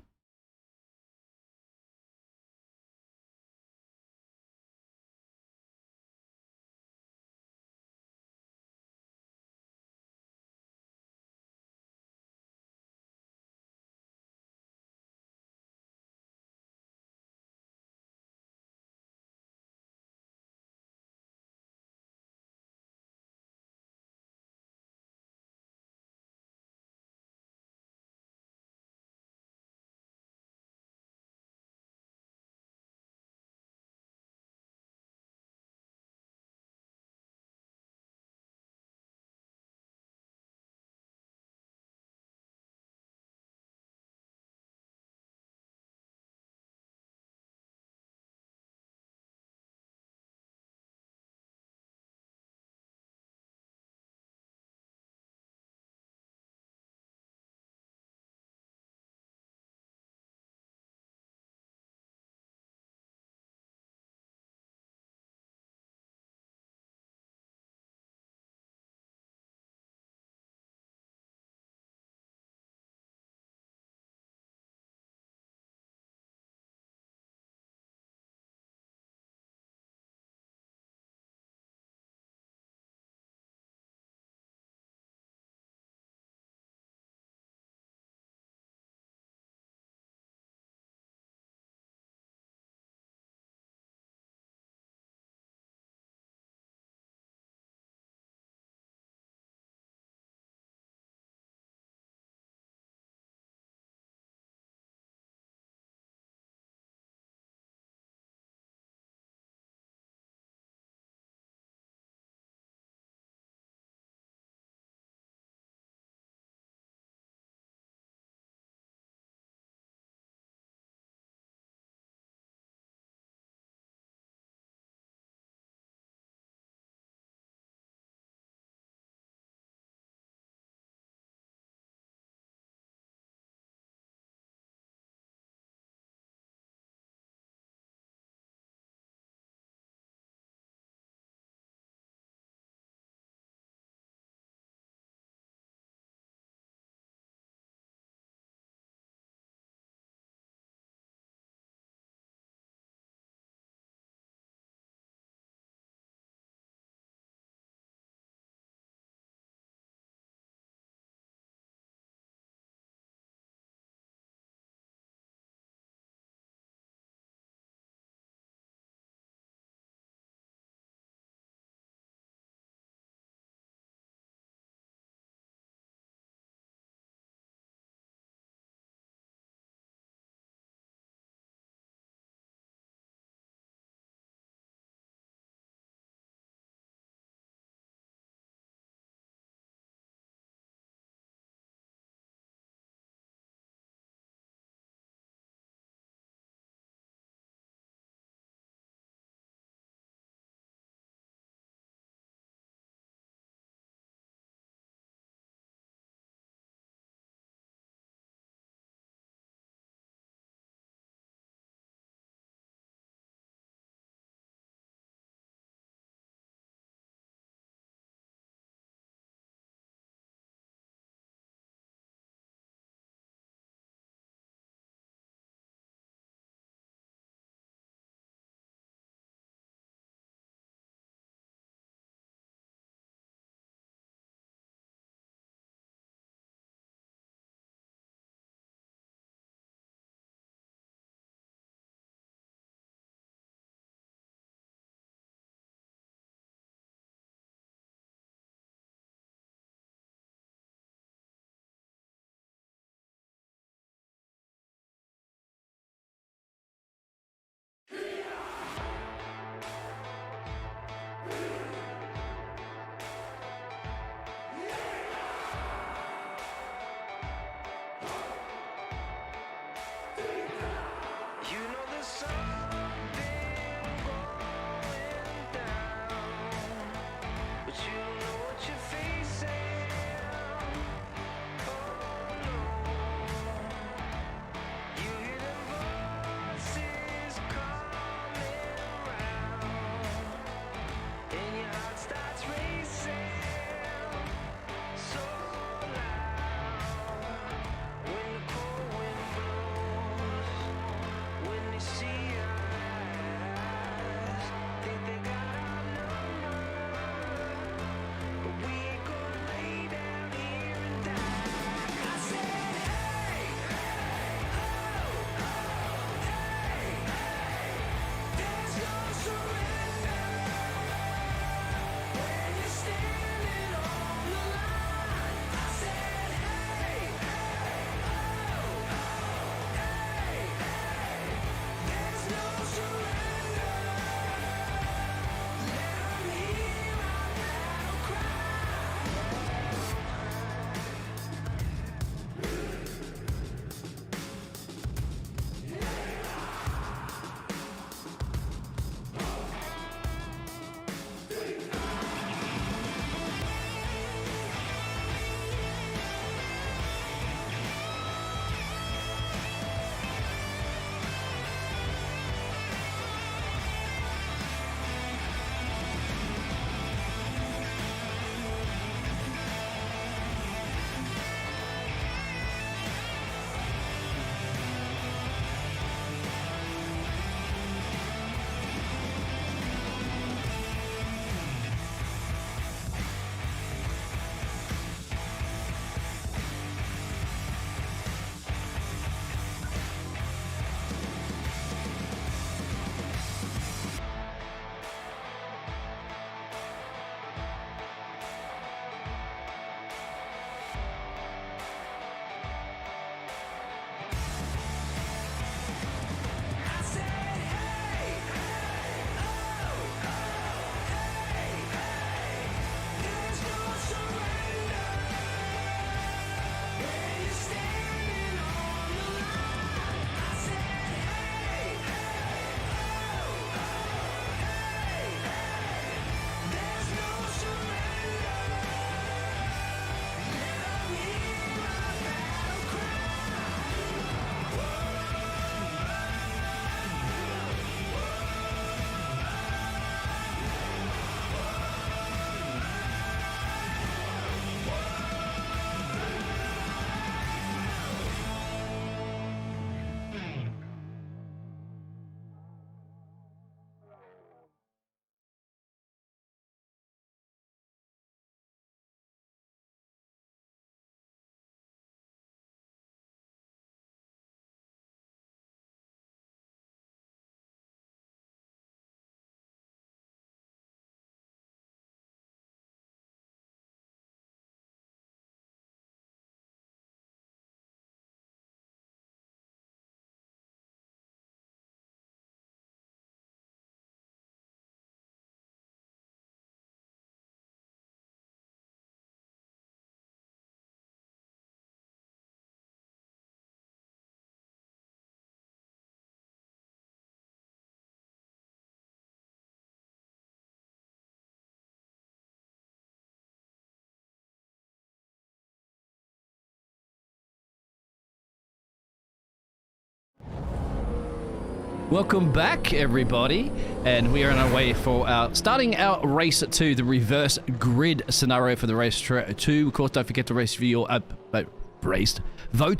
Welcome back, everybody, and we are on our way for starting our race 2, the reverse grid scenario for the race 2. Of course, don't forget to vote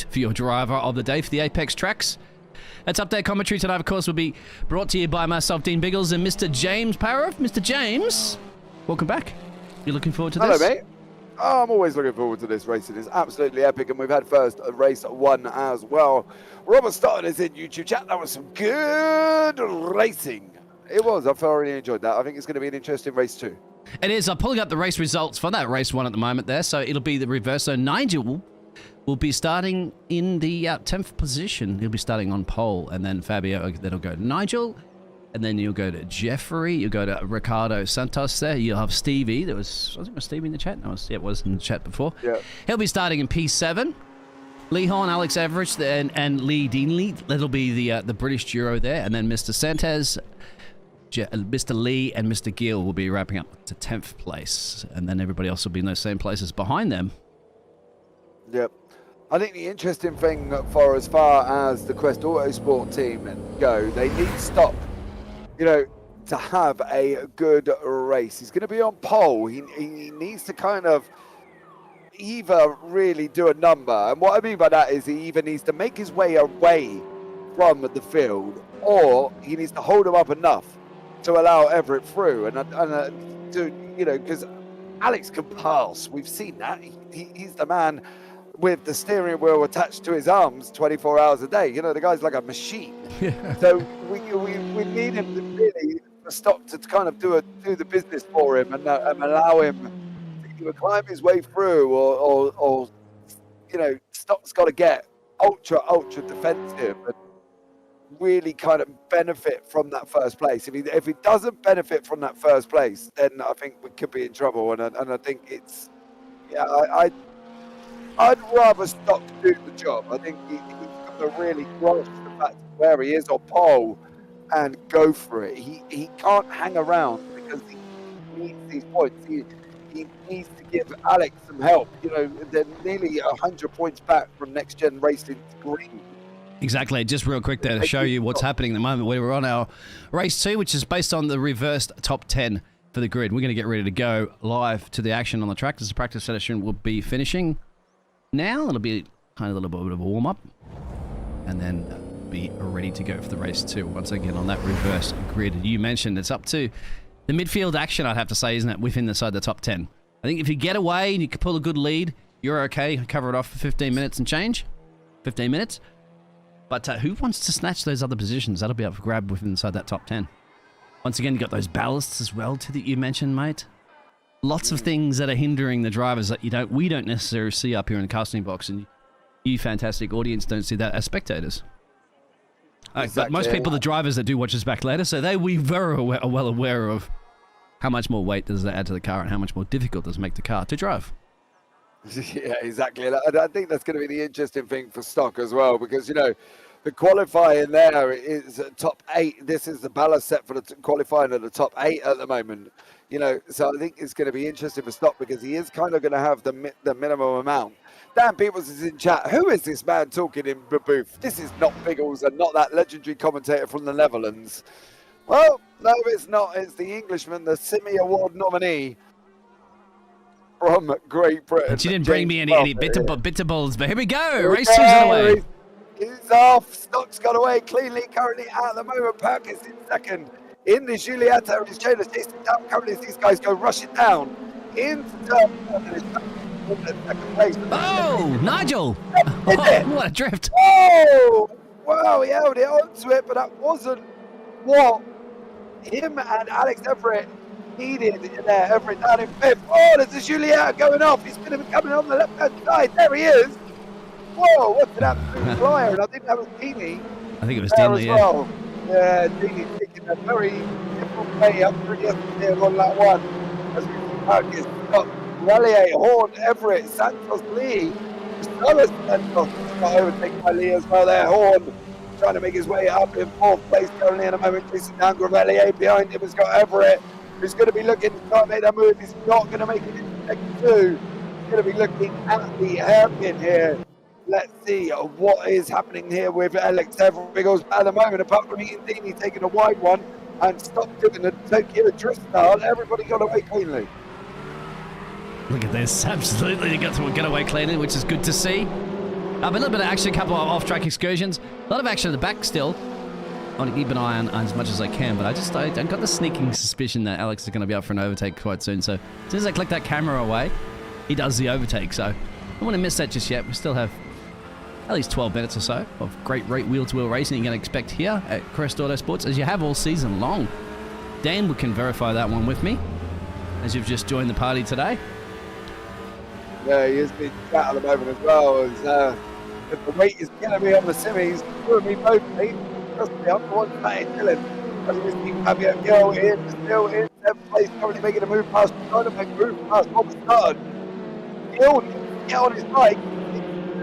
for your driver of the day for the Apex tracks. That's update commentary tonight, of course, will be brought to you by myself, Dean Biggles, and Mr. James Parrow. Mr. James, welcome back. You looking forward to this? Hello, mate. Oh, I'm always looking forward to this race. It is absolutely epic, and we've had first race 1 as well. Robert started us in YouTube chat. That was some good racing. It was. I thoroughly enjoyed that. I think it's going to be an interesting race 2. It is. I'm pulling up the race results for that race 1 at the moment there, so it'll be the reverse. So Nigel will be starting in the 10th position. He'll be starting on pole, and then Fabio, then he'll go to Nigel. And then you'll go to Jeffrey, you'll go to Ricardo Santos there, you'll have Stevie, was Stevie in the chat? It was in the chat before. Yeah. He'll be starting in P7. Lee Horne, Alex Everitt, and Lee Deanley, that'll be the British duo there. And then Mr. Santos, Mr. Lee, and Mr. Gill will be wrapping up to 10th place. And then everybody else will be in those same places behind them. Yep. I think the interesting thing for as far as the Crest Autosport team go, they need to stop, to have a good race. He's going to be on pole. He needs to kind of either really do a number. And what I mean by that is he either needs to make his way away from the field, or he needs to hold him up enough to allow Everett through. Because Alex can pass. We've seen that. He's the man with the steering wheel attached to his arms 24 hours a day. The guy's like a machine. Yeah. So we need him to really stop to kind of do the business for him and allow him to climb his way through, or Stock's got to get ultra defensive and really kind of benefit from that first place. If he doesn't benefit from that first place, then I think we could be in trouble. And I think it's I'd rather Stock do the job. I think he's got to really grasp the fact of where he is on pole and go for it. He can't hang around because he needs these points. He needs to give Alex some help. They're nearly 100 points back from Next Gen Racing green. Exactly. Just real quick there to show you what's happening at the moment. We're on our race 2, which is based on the reversed top 10 for the grid. We're going to get ready to go live to the action on the track as the practice session will be finishing now. It'll be kind of a little bit of a warm-up, and then be ready to go for the race 2 once again on that reverse grid. You mentioned it's up to the midfield action, I'd have to say, isn't it, within inside the top 10. I think if you get away and you can pull a good lead, you're okay. Cover it off for 15 minutes and change. 15 minutes. But who wants to snatch those other positions? That'll be up for grab within inside that top 10. Once again, you got those ballasts as well that you mentioned, mate. Lots of things that are hindering the drivers that we don't necessarily see up here in the casting box, and you fantastic audience don't see that as spectators. Exactly. But most people, the drivers that do watch us back later, so we are well aware of how much more weight does that add to the car and how much more difficult does it make the car to drive. Yeah, exactly. And I think that's going to be the interesting thing for Stock as well, because, the qualifying there is top 8. This is the ballast set for the qualifying of the top 8 at the moment. So I think it's going to be interesting for Stock because he is kind of going to have the minimum amount. Dan Pepels is in chat. Who is this man talking in the booth? This is not Biggles and not that legendary commentator from the Netherlands. Well, no, it's not. It's the Englishman, the Simi Award nominee from Great Britain. But you didn't bring me any bitter balls, but here we go. Race 2's on the way. He's off. Stock's got away cleanly. Currently at the moment, Perkins in second. In the Giulietta, his trainer chasing down. Currently, as these guys go rushing down into turn 1 second place. Oh, Nigel! What a drift! Oh, wow, he held it onto it, but that wasn't what him and Alex Everitt needed in there. Everett down in 5th. Oh, there's a Giulietta going off. He's going to be coming on the left-hand side. There he is. Whoa, what's an absolute flyer? And I think that was Deanie. I think it was Deanie, yeah. Well. Yeah, Deanie taking a very different way up through yesterday on that one. As we see Marcus, Scott, Rallier, Horne, Everett, Santos, Lee. Another Santos got overtaken by Lee as well there. Horne trying to make his way up in 4th place currently in a moment, chasing down Gravellier. Behind him has got Everett, who's going to be looking to try and make that move. He's not going to make it into second 2. He's going to be looking at the hairpin here. Let's see what is happening here with Alex Everitt. Biggles at the moment, apart from Ian Deeney taking a wide one and stopped doing the Tokyo drift style. Everybody got away cleanly. Look at this. Absolutely, they got to get away cleanly, which is good to see. A little bit of action, a couple of off-track excursions. A lot of action at the back still. I want to keep an eye on as much as I can, but I got the sneaking suspicion that Alex is going to be up for an overtake quite soon. So as soon as I click that camera away, he does the overtake. So I don't want to miss that just yet. We still have at least 12 minutes or so of great wheel-to-wheel racing you're going to expect here at Crest Autosports, as you have all season long. Dan can verify that one with me, as you've just joined the party today. Yeah, he is being chat at the moment as well. As if the weight is killing me on the semis, doing me both, mate. Trust me, I'm the one that ain't killing. As we see Fabio Gill still in 7th place, currently making a move past, trying to make a move past Bob Stard. Gill needs to get on his bike,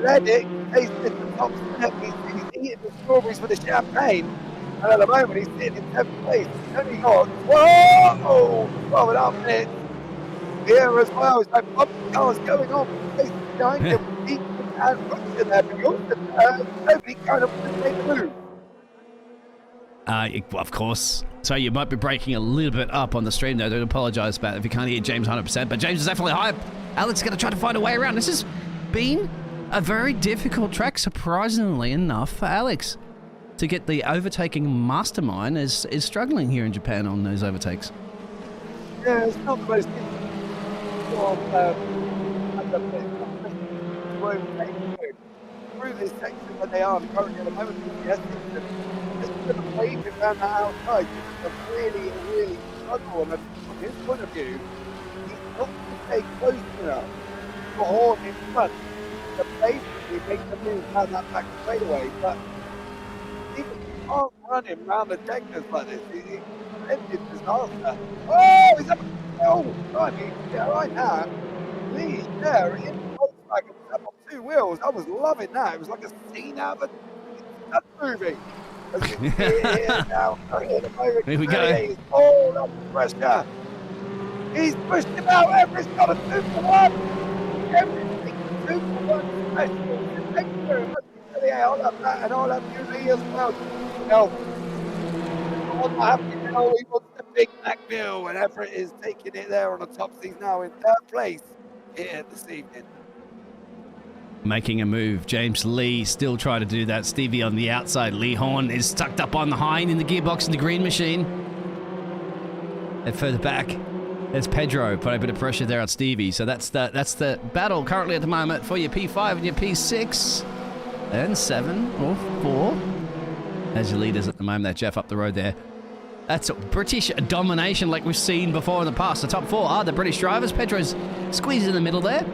let it, taste it, the top step, he's eating the strawberries with the champagne, and at the moment he's sitting in 7th place. He's only got 12.5 minutes here as well. It's like cars going on, behind him, he and puts in there, but nobody kind of make the move. Of course. So you might be breaking a little bit up on the stream there. I do apologise about it if you can't hear James 100%, but James is definitely high. Alex is going to try to find a way around. This has been a very difficult track, surprisingly enough, for Alex to get the overtaking mastermind is struggling here in Japan on those overtakes. Yeah, it's not the most through this section that they are currently at the moment. Yes, it's a wave around the outside. It's a really struggle, and from his point of view, he's not to stay close enough for Horne in front to basically make the move down that back straightaway. But even you can't run him round the deckers like this. It's a disaster. Oh, he's up. Oh, blimey. Yeah, right now, Lee there in Volkswagen up on 2 wheels. I was loving that. It was like a scene out of a movie. As you can see here now, here we go. He's all under pressure. He's pushed him out. Everett's got a 2-for-1. Everything's 2-for-1 special. Thank you very much. I'll have that, and I'll have you, Lee, as well. You know, what's happening now? He wants the Big Mac bill, and Everitt is taking it there on the top. He's now in 3rd place here this evening. Making a move. James Lee still trying to do that. Stevie on the outside. Lee Horne is tucked up on the hind in the gearbox in the green machine. And further back, there's Pedro putting a bit of pressure there on Stevie. So that's the battle currently at the moment for your P5 and your P6 and 7 or 4 as your leaders at the moment. That Jeff up the road there. That's British domination like we've seen before in the past. The top 4 are the British drivers. Pedro's squeezed in the middle there.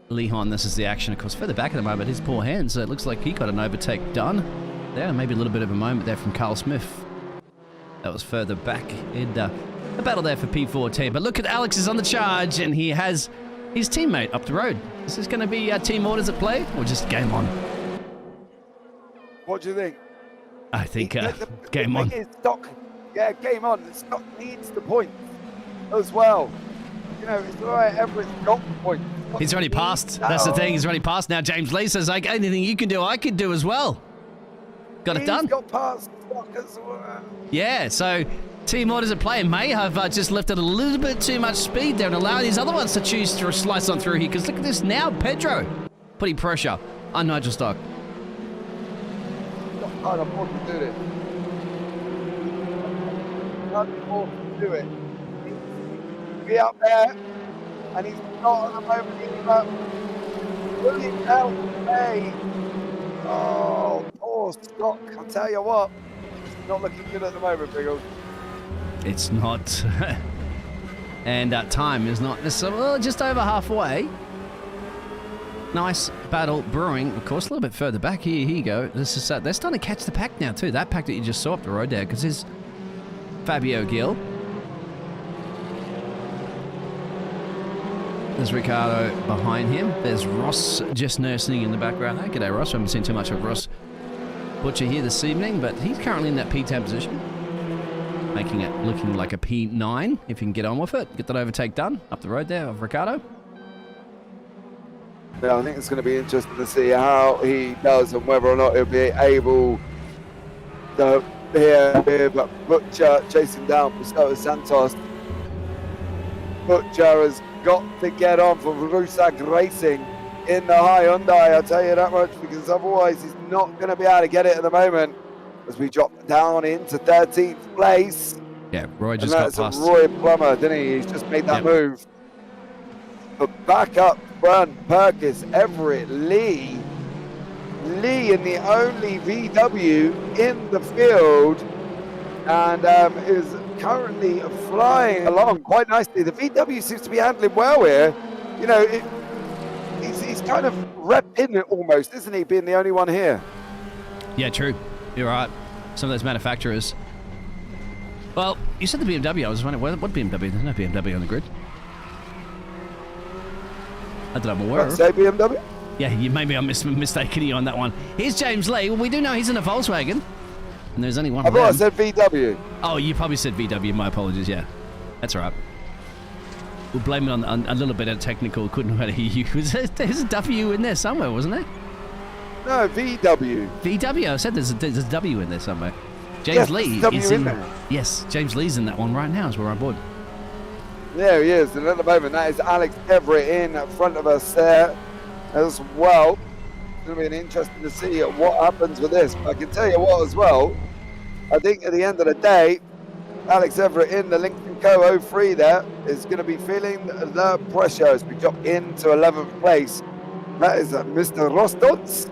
Lee Horne, this is the action, of course, further back at the moment. His poor hands, so it looks like he got an overtake done there. Maybe a little bit of a moment there from Carl Smith. That was further back in the battle there for P14. But look at Alex is on the charge, and he has his teammate up the road. Is this going to be team orders at play, or just game on? What do you think? I think game on. Stock, yeah, game on. Stock needs the points as well. You know, it's all right. Everett's got the points. He's already passed. That's the thing. He's already passed now. James Lee says, like, anything you can do, I can do as well. Got it done. He's got past Stock as well. Yeah, so team orders at play may have just lifted a little bit too much speed there and allowing these other ones to choose to slice on through here. Because look at this now. Pedro putting pressure on Nigel Stock. Can't afford to do this. Can't afford to do it. He needs to be up there, and he's not at the moment. He's up. Pulling down the bay. Oh, poor Stock. I'll tell you what, it's not looking good at the moment, Biggles. It's not. And time is not necessarily, well, just over halfway. Nice battle brewing, of course, a little bit further back. Here you go. This is they're starting to catch the pack now too. That pack that you just saw up the road there, because there's Fabio Gill, there's Ricardo behind him. There's Ross just nursing in the background. Hey, g'day Ross. I haven't seen too much of Ross Butcher here this evening, but he's currently in that P10 position, making it looking like a P9 if you can get on with it. Get that overtake done up the road there of Ricardo. Yeah, I think it's going to be interesting to see how he does and whether or not he'll be able to here with Butcher chasing down Pessoa Santos. Butcher has got to get on for Rusak Racing in the Hyundai, I'll tell you that much, because otherwise he's not going to be able to get it at the moment as we drop down into 13th place. Yeah, Roy just got past. Roy Plummer, didn't he? He's just made that move. But back up front, Perkis, Everitt, Lee. Lee in the only VW in the field and is currently flying along quite nicely. The VW seems to be handling well here. You know, he's kind of repping it almost, isn't he, being the only one here? Yeah, true. You're right. Some of those manufacturers. Well, you said the BMW. I was wondering, what BMW? There's no BMW on the grid. I don't know, I'm aware of. Say BMW? Yeah, maybe I'm mistaken you on that one. Here's James Lee. Well, we do know he's in a Volkswagen. And there's only one I of them. thought I said VW. Oh, you probably said VW. My apologies, yeah. That's all right. We'll blame it on a little bit of technical. Couldn't really hear you. There's a W in there somewhere, wasn't there? No, VW. VW. I said there's a W in there somewhere. James Lee is in there. Yes, James Lee's in that one right now as we're on board. There he is. And at the moment, that is Alex Everitt in front of us there as well. It's going to be interesting to see what happens with this. But I can tell you what as well. I think at the end of the day, Alex Everitt in the Lincoln Co. 03 there is going to be feeling the pressure as we drop into 11th place. That is Mr. Rostots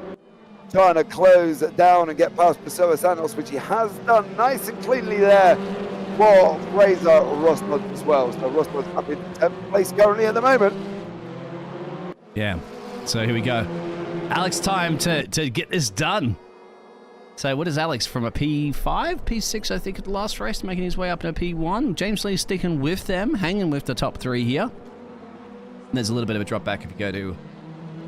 trying to close down and get past Pessoa Santos, which he has done nice and cleanly there for Fraser Rostots as well. So Rostots up in 10th place currently at the moment. Yeah, so here we go. Alex, time to get this done. So what is Alex, from a P5, P6 I think at the last race, making his way up to a P1. James Lee sticking with them, hanging with the top three here. And there's a little bit of a drop back if you go to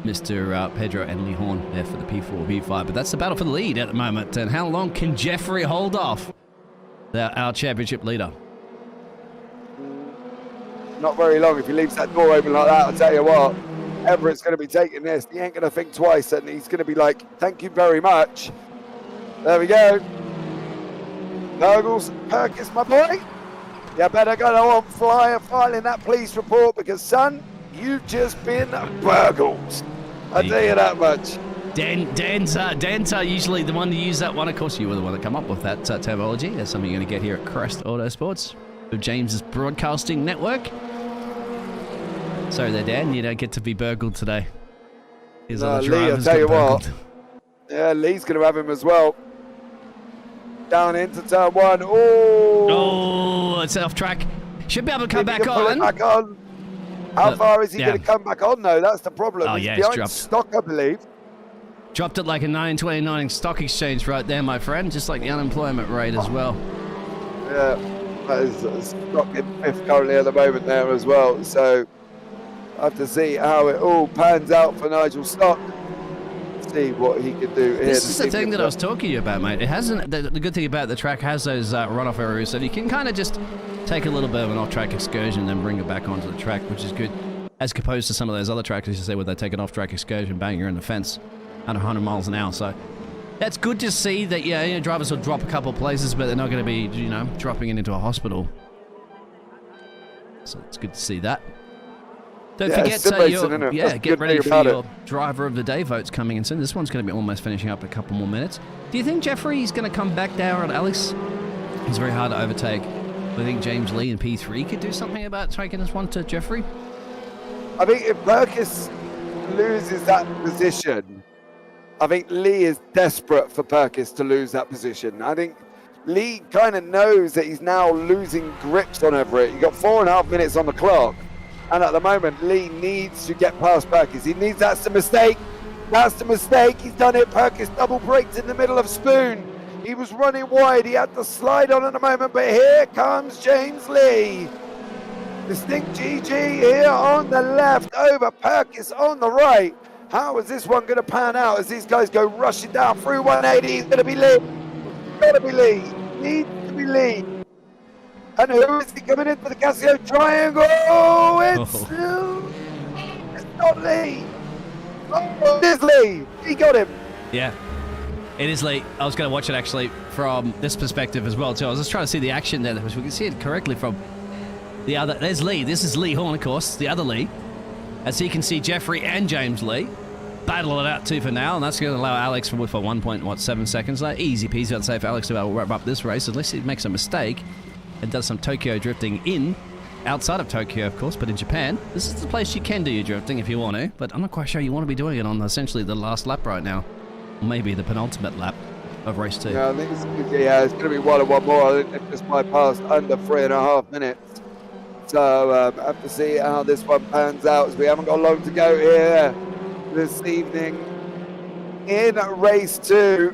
Mr. Pedro and Lee Horne there for the P4, P5. But that's the battle for the lead at the moment. And how long can Jeffrey hold off our championship leader? Not very long. If he leaves that door open like that, I'll tell you what, Everett's going to be taking this. He ain't going to think twice, and he's going to be like, thank you very much. There we go. Biggles, Perkis, my boy. You better go on filing that police report because, son, you've just been burgled. I'll tell you that much. Dan's usually the one to use that one. Of course, you were the one that come up with that terminology. That's something you're going to get here at Crest Autosports with James's broadcasting network. Sorry there, Dan. You don't get to be burgled today. Here's no, Lee, I'll tell you what. Yeah, Lee's going to have him as well. Down into turn one. Oh, it's off track. Should be able to come back on. How far is he going to come back on, though? That's the problem. Oh, He's yeah, behind it's dropped. stock, I believe. Dropped it like a 929 stock exchange right there, my friend. Just like the unemployment rate as well. Yeah, that is stock in fifth currently at the moment there as well. So I have to see how it all pans out for Nigel Stock. See what he can do here. This is the thing that I was talking to you about, mate. It hasn't. The good thing about the track has those runoff areas that you can kind of just take a little bit of an off-track excursion and then bring it back onto the track, which is good, as opposed to some of those other tracks, as you say, where they take an off-track excursion, bang, you're in the fence at 100 miles an hour. So that's good to see that. Yeah, you know, drivers will drop a couple of places, but they're not going to be, you know, dropping it into a hospital. So it's good to see that. Don't forget, get ready for your driver of the day votes coming in soon. This one's going to be almost finishing up in a couple more minutes. Do you think Jeffrey is going to come back down on Alex? He's very hard to overtake. Do you think James Lee in P3 could do something about taking this one to Jeffrey? I think if Perkis loses that position, I think Lee is desperate for Perkis to lose that position. I think Lee kind of knows that he's now losing grips on Everitt. You've got 4.5 minutes on the clock. And at the moment, Lee needs to get past Perkis. He needs, that's the mistake. That's the mistake. He's done it. Perkis double braked in the middle of Spoon. He was running wide. He had to slide on at the moment. But here comes James Lee. Distinct GG here on the left over Perkis on the right. How is this one going to pan out as these guys go rushing down through 180? He's going to be Lee. Got to be Lee. Needs to be Lee. And who is he coming in for the Casio Triangle? It's not Lee. Oh, it is Lee. He got him. Yeah, it is Lee. I was going to watch it actually from this perspective as well too. I was just trying to see the action there, because we can see it correctly from the other. There's Lee. This is Lee Horne, of course, the other Lee. As you can see, Jeffrey and James Lee battle it out too for now, and that's going to allow Alex for 1.7 seconds. Like, easy peasy, I'd say, for Alex to be able to wrap up this race, unless he makes a mistake and does some Tokyo drifting outside of Tokyo, of course, but in Japan. This is the place you can do your drifting if you want to, but I'm not quite sure you want to be doing it on essentially the last lap right now. Or maybe the penultimate lap of race 2. Yeah, I think it's going to be one more. I think they've just bypassed under 3.5 minutes. So I have to see how this one pans out, as we haven't got long to go here this evening in race 2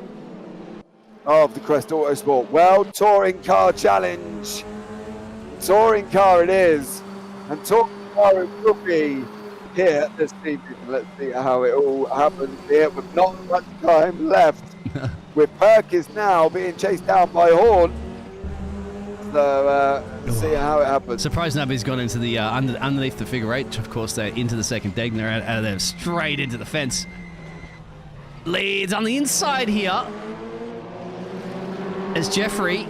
of the Crest Autosport World Touring Car Challenge. Touring car it is, and touring car it will be here this evening. Let's see how it all happens here with not much time left. With Perkins now being chased down by Horne. So see how it happens. Surprised nobody's gone into the underneath the figure 8. Of course, they're into the second deck, and they're out of there straight into the fence. Leads on the inside here as Jeffrey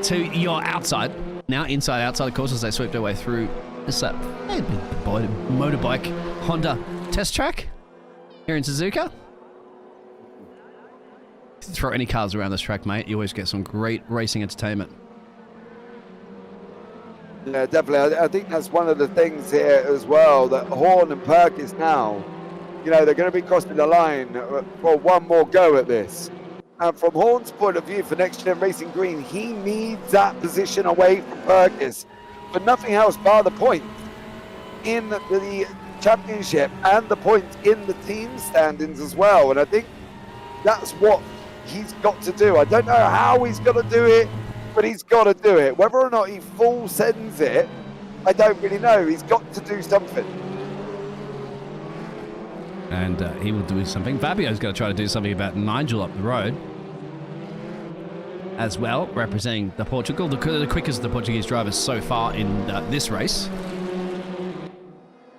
to your outside. Now inside, outside, of course, as they sweep their way through this motorbike Honda test track here in Suzuka. Throw any cars around this track, mate. You always get some great racing entertainment. Yeah, definitely. I think that's one of the things here as well, that Horne and Perkins now, they're going to be crossing the line for one more go at this. And from Horne's point of view for Next Gen Racing Green, he needs that position away from Perkins for nothing else bar the points in the championship and the points in the team standings as well. And I think that's what he's got to do. I don't know how he's got to do it, but he's got to do it. Whether or not he full sends it, I don't really know. He's got to do something. And he will do something. Fabio's going to try to do something about Nigel up the road as well, representing the Portugal, the quickest of the Portuguese drivers so far in this race.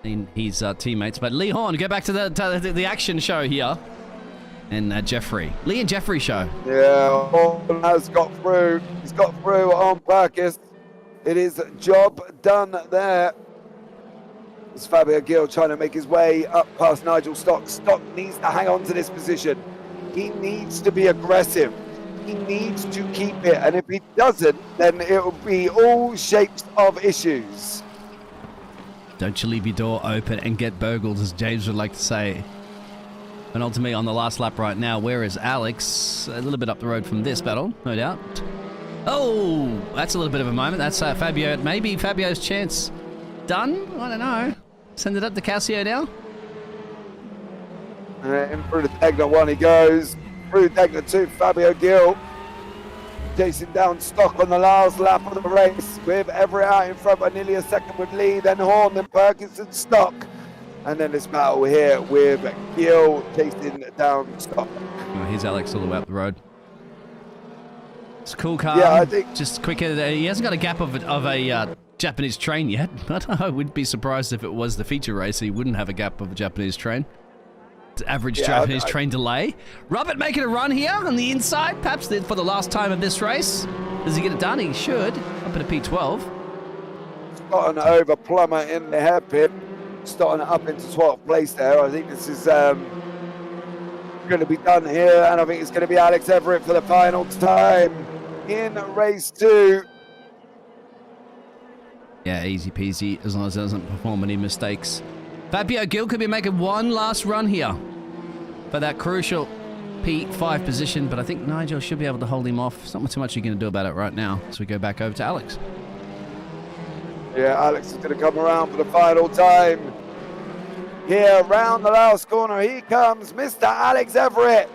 In his teammates. But Lee Horne, go back to the action show here. And Jeffrey. Lee and Jeffrey show. Yeah, Horne has got through. He's got through on Perkins. It is job done there. It's Fabio Gil trying to make his way up past Nigel Stock. Stock needs to hang on to this position. He needs to be aggressive. He needs to keep it. And if he doesn't, then it will be all shapes of issues. Don't you leave your door open and get burgled, as James would like to say. And ultimately on the last lap right now, where is Alex? A little bit up the road from this battle, no doubt. Oh, that's a little bit of a moment. That's Fabio. Maybe Fabio's chance done? I don't know. Send it up to Casio now. In through the Degner 1 he goes. Through Degner 2, Fabio Gil. Chasing down Stock on the last lap of the race, with Everett out in front by nearly a second with Lee, then Horne, then Perkins and Stock. And then this battle here with Gil chasing down Stock. Oh, here's Alex all the way up the road. It's a cool car. Yeah, I think just quicker. He hasn't got a gap of a Japanese train yet, but I wouldn't be surprised if it was the feature race. He wouldn't have a gap of a Japanese train. It's average Japanese train delay. Robert making a run here on the inside, perhaps for the last time of this race. Does he get it done? He should. Up at a P12. Starting over Plummer in the hairpin. Starting up into 12th place there. I think this is going to be done here, and I think it's going to be Alex Everitt for the final time in race 2. Yeah, easy peasy, as long as it doesn't perform any mistakes. Fabio Gil could be making one last run here for that crucial P5 position, but I think Nigel should be able to hold him off. There's not too much you can do about it right now, so we go back over to Alex. Yeah, Alex is going to come around for the final time. Here, round the last corner, he comes, Mr. Alex Everitt.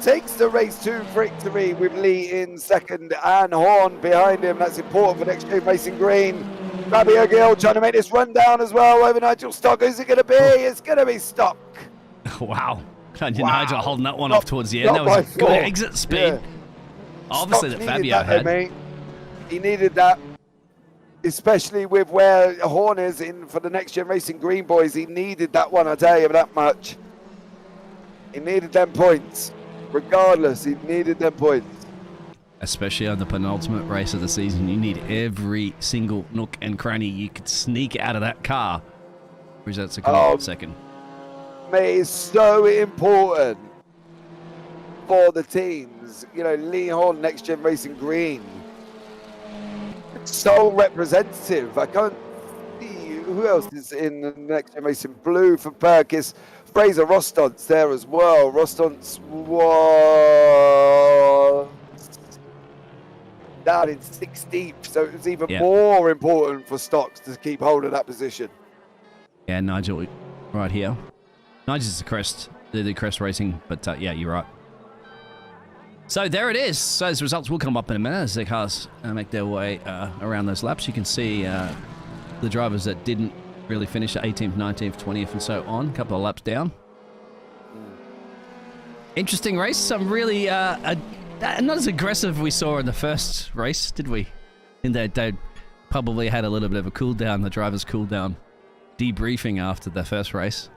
Takes the race 2 victory with Lee in second and Horne behind him. That's important for Next Gen Racing Green. Fabio Gil trying to make this run down as well over Nigel Stock. Who's it going to be? It's going to be Stock. Wow. Nigel holding that one off towards the end. That was a good exit speed. Yeah. Obviously, that Fabio had. Mate. He needed that. especially with where Horne is in for the Next Gen Racing Green Boys. He needed that one, I tell you that much. He needed them points. Regardless, he needed them points. Especially on the penultimate race of the season, you need every single nook and cranny you could sneak out of that car. Results to come up second. Mate, it's so important for the teams. You know, Lee Horne, Next Gen Racing Green. So representative. I can't see who else is in the Next Gen Racing Blue for Perkis. Fraser Rostont's there as well. Rostont's was down in 16th, so it was even more important for Stocks to keep hold of that position. Yeah, Nigel, right here. Nigel's the Crest Racing, but yeah, you're right. So there it is. So those results will come up in a minute as the cars make their way around those laps. You can see the drivers that didn't really finish at 18th, 19th, 20th, and so on. A couple of laps down. Interesting race. Some really not as aggressive we saw in the first race, did we? In that they probably had a little bit of a cool down, the drivers cool down, debriefing after the first race.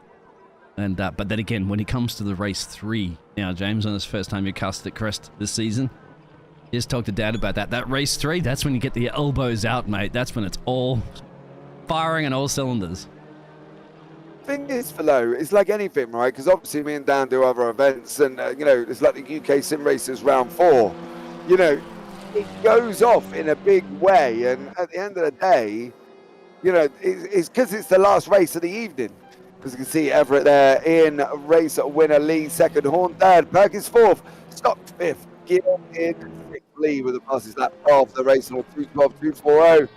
And but then again, when it comes to the race 3 now, James, on this first time you cast at Crest this season, just talk to Dad about that. That race 3, that's when you get the elbows out, mate. That's when it's all firing on all cylinders. Thing is, Philo, it's like anything, right? Because obviously me and Dan do other events, and you know, it's like the UK Sim Racers round 4. You know, it goes off in a big way, and at the end of the day, you know, it's because it's the last race of the evening. As you can see, Everitt there in race winner, Lee second, Horne third, Perkins fourth, Stock fifth, Gill in sixth, Lee with the fastest lap of the race on 2:12.240.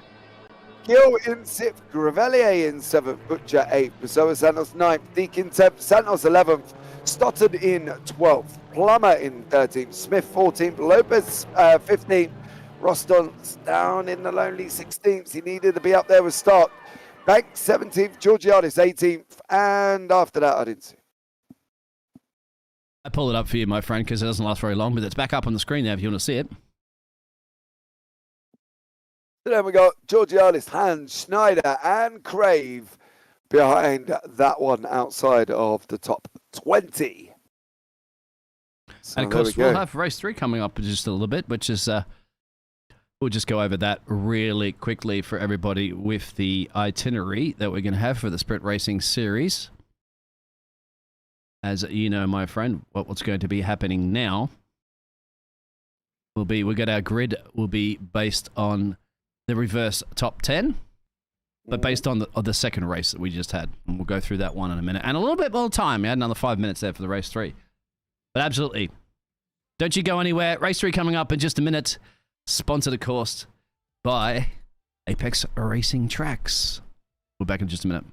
Gill in sixth, Grevelier in seventh, Butcher eighth, Pessoa Santos ninth, Deakin 10th, Santos 11th, Stoddard in 12th, Plummer in 13th, Smith 14th, Lopez 15th, Roston's down in the lonely 16th. He needed to be up there with Stock. Banks 17th, Georgiadis 18th, and after that I didn't see. I pull it up for you, my friend, because it doesn't last very long, but it's back up on the screen there if you want to see it. So then we got Georgiadis, Hans, Schneider, and Crave behind that one outside of the top 20. So and of course, we'll have race 3 coming up in just a little bit, which is... We'll just go over that really quickly for everybody with the itinerary that we're going to have for the Sprint Racing Series. As you know, my friend, what's going to be happening now we'll get our grid will be based on the reverse top 10, but based on the second race that we just had. And we'll go through that one in a minute. And a little bit more time. We had another 5 minutes there for the race 3. But absolutely, don't you go anywhere. Race 3 coming up in just a minute. Sponsored, of course, by Apex Racing Tracks. We're back in just a minute.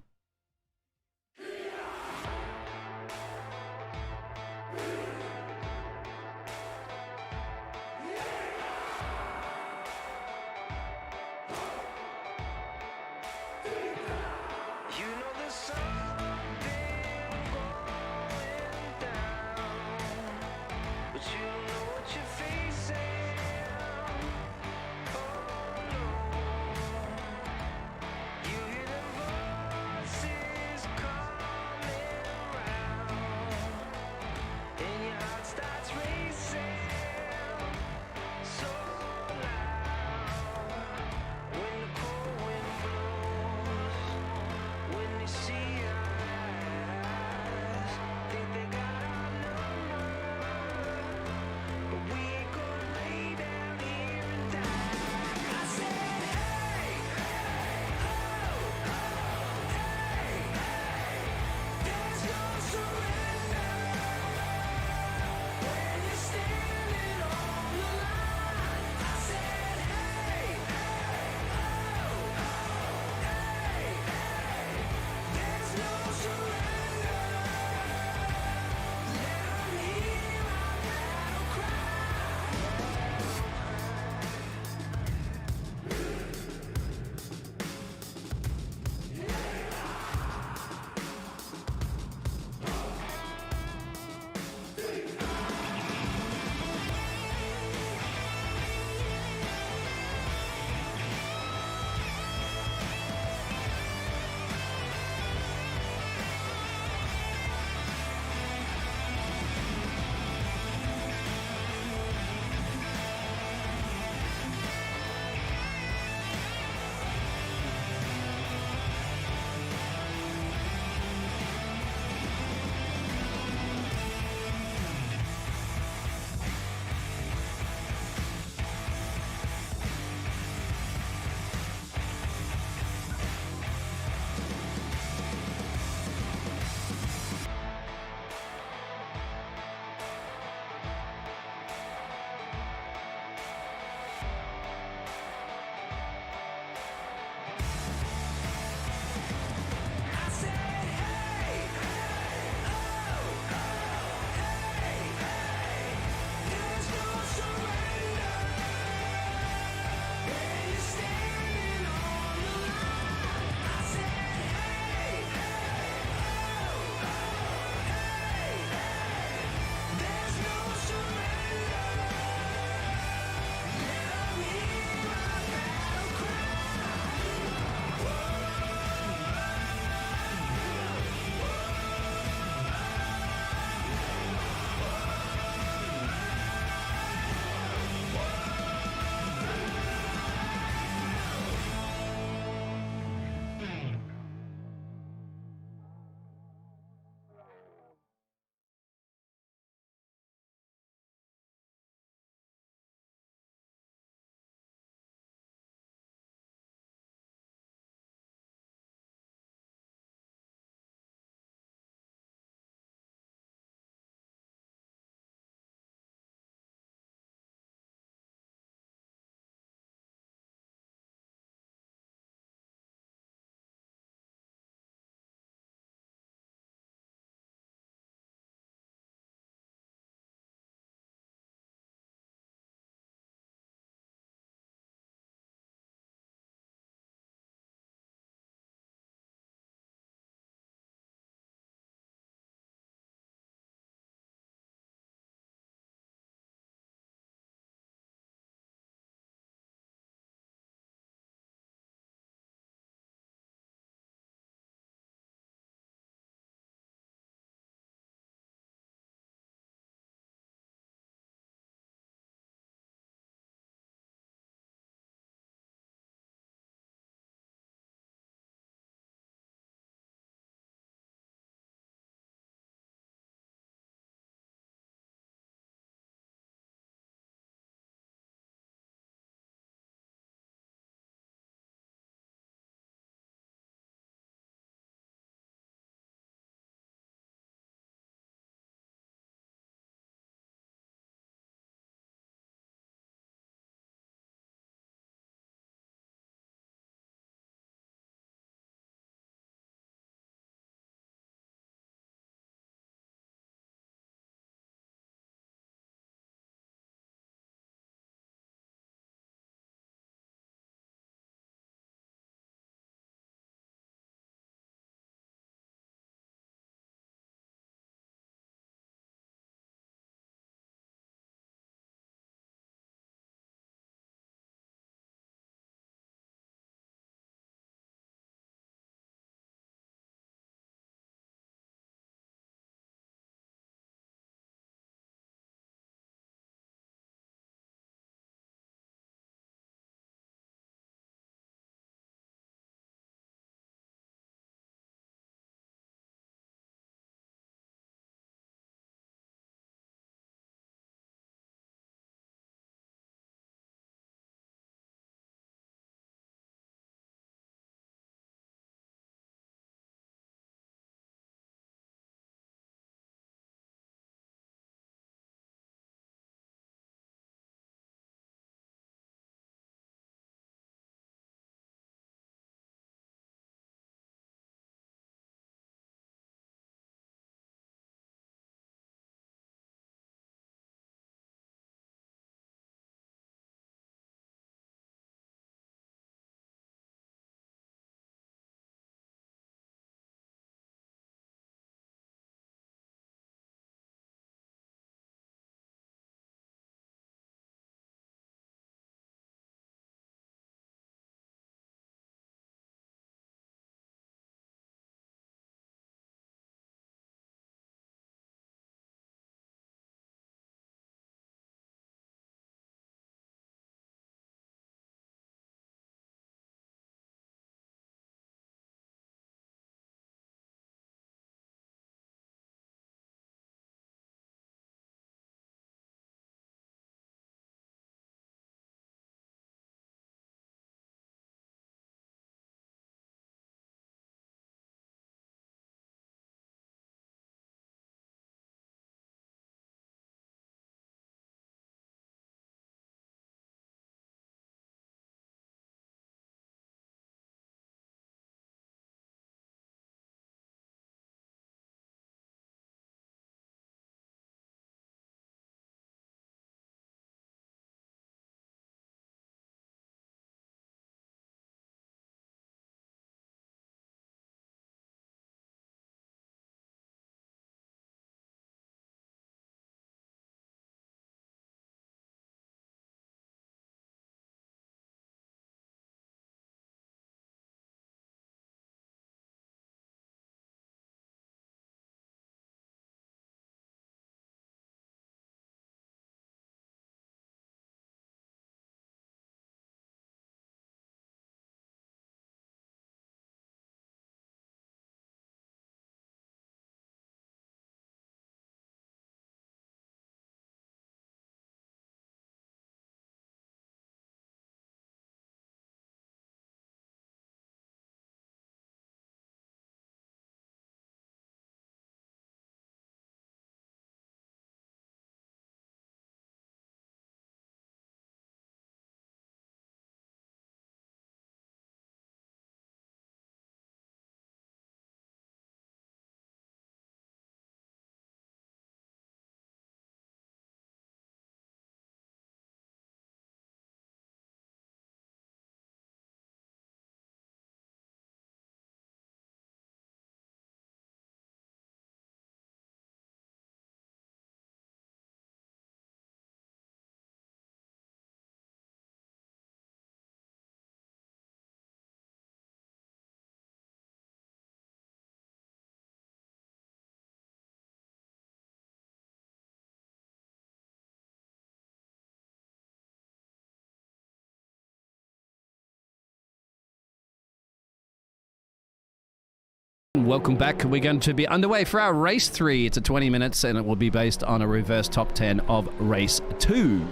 and welcome back. We're going to be underway for our race 3. It's a 20 minutes, and it will be based on a reverse top 10 of race 2.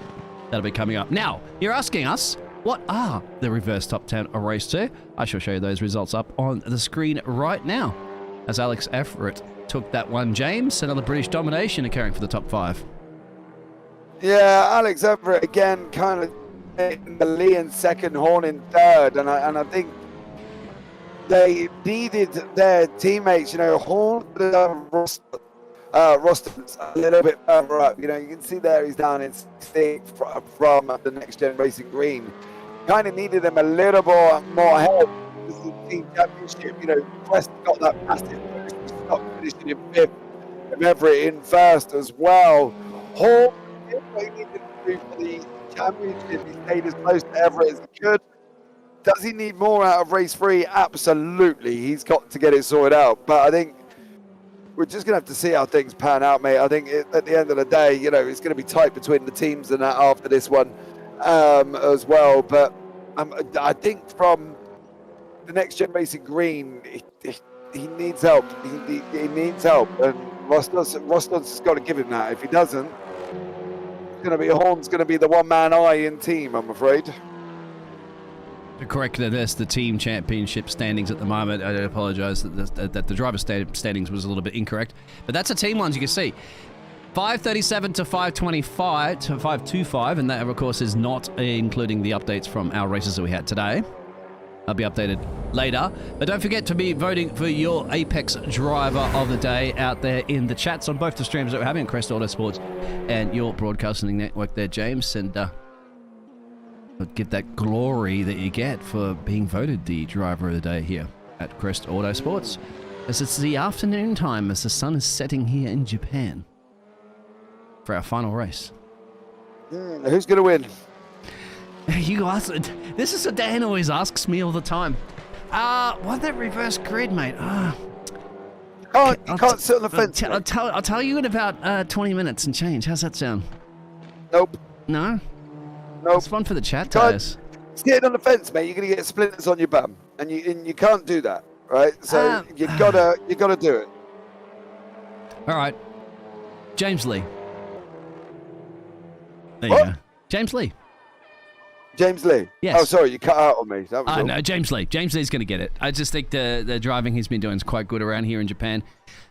That'll be coming up. Now, you're asking us, what are the reverse top 10 of race 2? I shall show you those results up on the screen right now. As Alex Everitt took that one, James, another British domination occurring for the top 5. Yeah, Alex Everitt again, kind of in the Lee in second, Horne in third, and I think they needed their teammates. Horne roster a little bit further up. You can see there he's down in 16th from the Next Gen Racing Green. Kind of needed them a little more help. This is the team championship. Crest got that massive stop finishing in 5th, and Everitt in 1st as well. Horne, what he needed to do for the championship, he stayed as close to Everitt as he could. Does he need more out of race 3? Absolutely. He's got to get it sorted out. But I think we're just going to have to see how things pan out, mate. I think at the end of the day, it's going to be tight between the teams and that after this one as well. But I think from the Next Gen Racing Green, he needs help. He needs help. And Rostov's got to give him that. If he doesn't, Horne's going to be the one-man eye in team, I'm afraid. To correct this, the team championship standings at the moment, I apologise that the driver standings was a little bit incorrect, but that's a team ones you can see. 537 to 525 to 525, and that of course is not including the updates from our races that we had today. I'll be updated later, but don't forget to be voting for your Apex driver of the day out there in the chats on both the streams that we're having, Crest Autosport and your broadcasting network there, James, and give that glory that you get for being voted the driver of the day here at Crest Autosports, as it's the afternoon time as the sun is setting here in Japan for our final race. Who's going to win? You ask. This is what Dan always asks me all the time. What that reverse grid, mate? You can't sit on the fence. I'll tell you in about 20 minutes and change. How's that sound? Nope. No? Nope. It's fun for the chat, guys. Sitting on the fence, mate, you're going to get splinters on your bum, and you can't do that, right? So you gotta do it. All right, James Lee. There What? you go. James Lee. James Lee. Yes. Oh, sorry, you cut out on me. That was all. No, James Lee. James Lee's going to get it. I just think the driving he's been doing is quite good around here in Japan.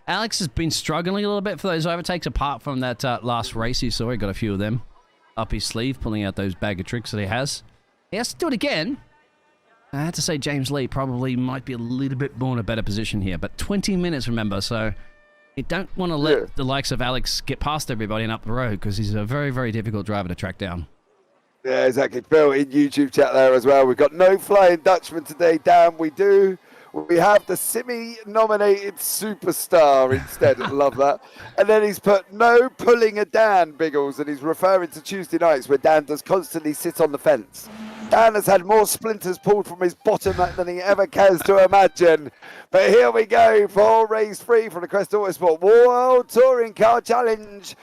Alex has been struggling a little bit for those overtakes, apart from that last race you saw. He got a few of them up his sleeve, pulling out those bag of tricks that he has. He has to do it again. I have to say James Lee probably might be a little bit more in a better position here, but 20 minutes, remember, so you don't want to let the likes of Alex get past everybody and up the road, because he's a very, very difficult driver to track down. Yeah, exactly. Phil in YouTube chat there as well. We've got no Flying Dutchman today, Dan. We have the Simi-nominated superstar instead. Love that. And then he's put no pulling a Dan, Biggles, and he's referring to Tuesday nights where Dan does constantly sit on the fence. Dan has had more splinters pulled from his bottom than he ever cares to imagine. But here we go for race 3 from the Crest Autosport World Touring Car Challenge.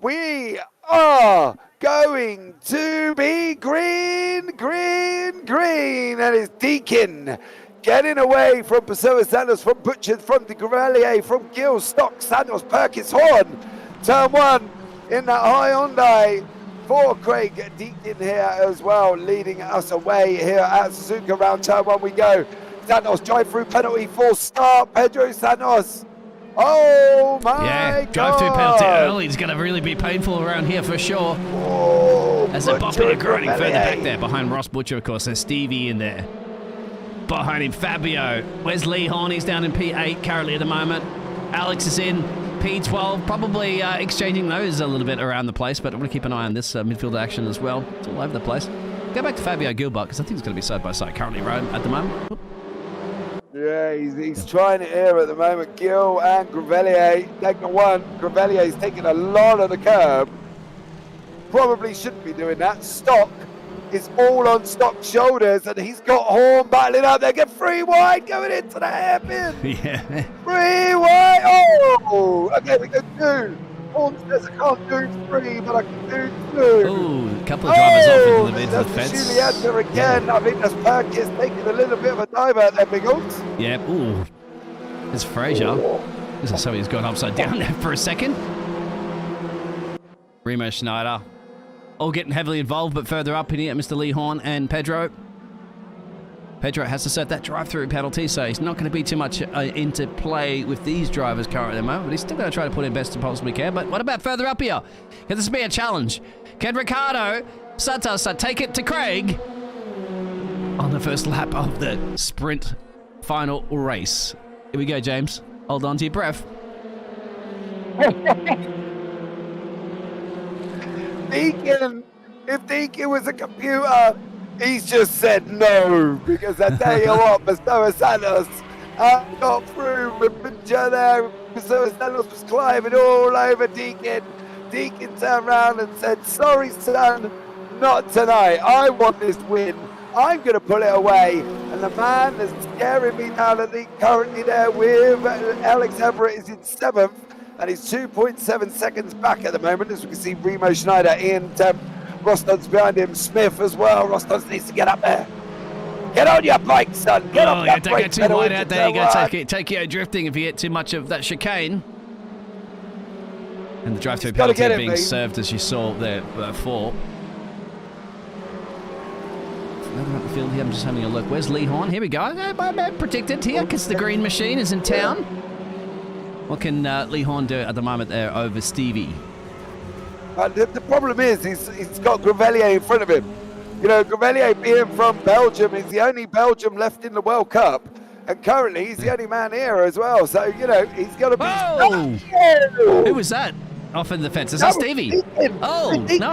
We are going to be green, and it's Deakin. Getting away from Pessoa Santos, from Butchers, from De Grelier, from Gill, Stock, Santos, Perkins, Horne. Turn 1 in that high Hyundai for Craig Deakin here as well, leading us away here at Suzuka. Round turn 1 we go. Santos drive through penalty for start. Pedro Santos. Oh my God. Drive through penalty early is going to really be painful around here for sure. Oh, as they're bopping and grinding further back there behind Ross Butcher, of course. There's Stevie in there. Behind him, Fabio. Where's Lee Horne? He's down in P8 currently at the moment. Alex is in P12, probably exchanging those a little bit around the place, but I'm going to keep an eye on this midfield action as well. It's all over the place. Go back to Fabio Gilbert, because I think it's going to be side by side currently at the moment. Oop. Yeah, he's trying it here at the moment. Gill and Grevelier taking one. Grevelier's taking a lot of the curb. Probably shouldn't be doing that. Stock is all on Stock's shoulders, and he's got Horne battling up there. Get 3 wide going into the hairpin. Yeah. 3 wide. Oh, okay, we go 2. Horne says I can't do 3, but I can do 2. Oh, a couple of drivers off into the mid of the fence. Juliana again. I think that's Perkins taking a little bit of a dive out there, Biggles. Yeah. Ooh. There's Fraser. This is somebody's gone upside down there for a second. Remo Schneider. All getting heavily involved, but further up in here, Mr. Lee Horne and Pedro. Pedro has to serve that drive-through penalty, so he's not going to be too much into play with these drivers currently at the moment, but he's still going to try to put in best he possibly can. But what about further up here? Can this be a challenge? Can Ricardo Santos take it to Craig on the first lap of the sprint final race? Here we go, James. Hold on to your breath. Deacon, if Deacon was a computer, he's just said no, because I tell you what, Mustafa Santos got through with Pincher there. Mustafa Santos was climbing all over Deacon. Deacon turned around and said, sorry, son, not tonight. I want this win. I'm going to pull it away. And the man that's scaring me now, the league currently there with Alex Everitt is in 7th, and he's 2.7 seconds back at the moment. As we can see, Remo Schneider in 10th. Roston's behind him, Smith as well. Roston needs to get up there. Get on your bike, son. Get on your bike. Don't get too wide out there. You got to take you drifting if you get too much of that chicane. And the drive-through penalty being served, as you saw there before. Further up the field here, I'm just having a look. Where's Lee Horne? Here we go. Predicted here because the green machine is in town. What can Lee Horne do at the moment there over Stevie? The problem is he's got Gravellier in front of him. You know, Gravellier being from Belgium is the only Belgium left in the World Cup. And currently he's the only man here as well. So, you know, he's got to be... Oh! Who was that? Off in the fence. Is that Stevie? Deacon. Oh, Deacon. no.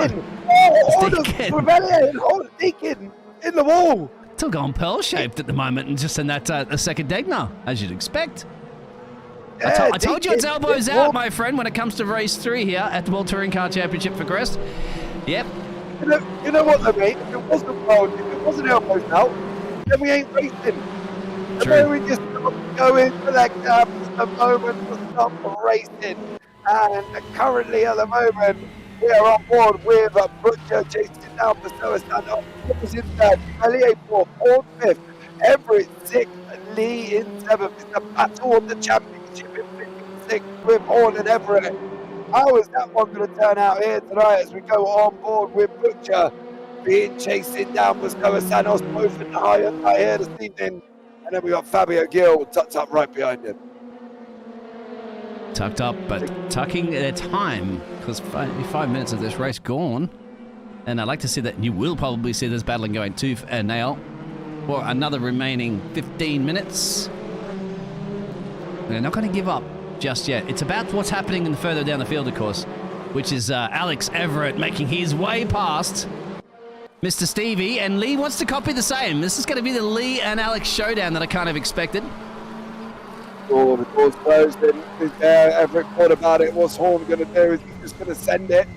It's Deacon. Gravellier and Horne, Deacon in the wall. Still going pearl-shaped at the moment and just in that a second Degner, as you'd expect. Yeah, I told you it's elbows out, my friend, when it comes to race 3 here at the World Touring Car Championship for Crest. Yep. You know what, though, mate? If it wasn't elbows out, then we ain't racing. And then we just go into that gap a moment to stop racing. And currently, at the moment, we are on board with Butcher chasing down the Suzuka. Pepels in third, Gravellier 4th, Horne 5th, Everitt 6th, Lee in 7th. It's the battle of the championship in 56th with Horne and Everitt. How is that one going to turn out here tonight as we go on board with Butcher being chasing down Mustafa Santos, both in the Hyundai here this evening. And then we got Fabio Gil tucked up right behind him. Tucked up, but tucking their time, because 5 minutes of this race gone. And I'd like to see that you will probably see this battling going tooth and nail for another remaining 15 minutes. They're not going to give up just yet. It's about what's happening in the further down the field, of course, which is Alex Everitt making his way past Mr. Stevie, and Lee wants to copy the same. This is going to be the Lee and Alex showdown that I kind of expected. Oh, the door's closed, and Everitt thought about it. What's Horne going to do? Is he just going to send it?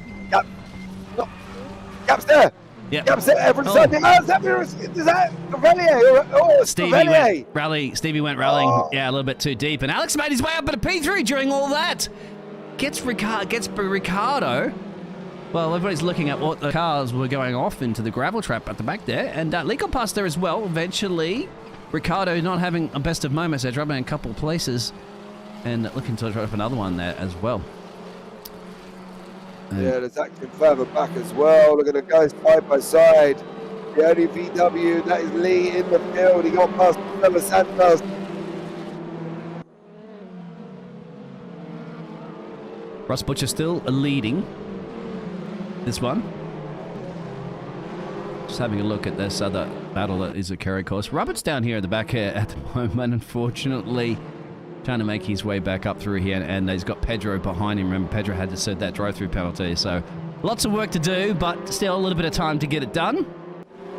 Gap's there. Yep. Gap's there. Everett's sending it. Is that Gravellier? Oh, it's Stevie went rallying, a little bit too deep, and Alex made his way up at a P3 during all that. Gets Ricardo. Well, everybody's looking at what the cars were going off into the gravel trap at the back there, and Lee got past there as well. Eventually, Ricardo not having a best of moments. They're dropping a couple of places and looking to drop another one there as well. Yeah, there's acting further back as well. Look at the guys side by side. The only VW, that is Lee in the field. He got past Mustafa Santos. Ross Butcher still leading this one. Just having a look at this other battle that is occurring, of course. Robert's down here at the back here at the moment, unfortunately. Trying to make his way back up through here, and he's got Pedro behind him. Remember, Pedro had to serve that drive-through penalty, so lots of work to do, but still a little bit of time to get it done.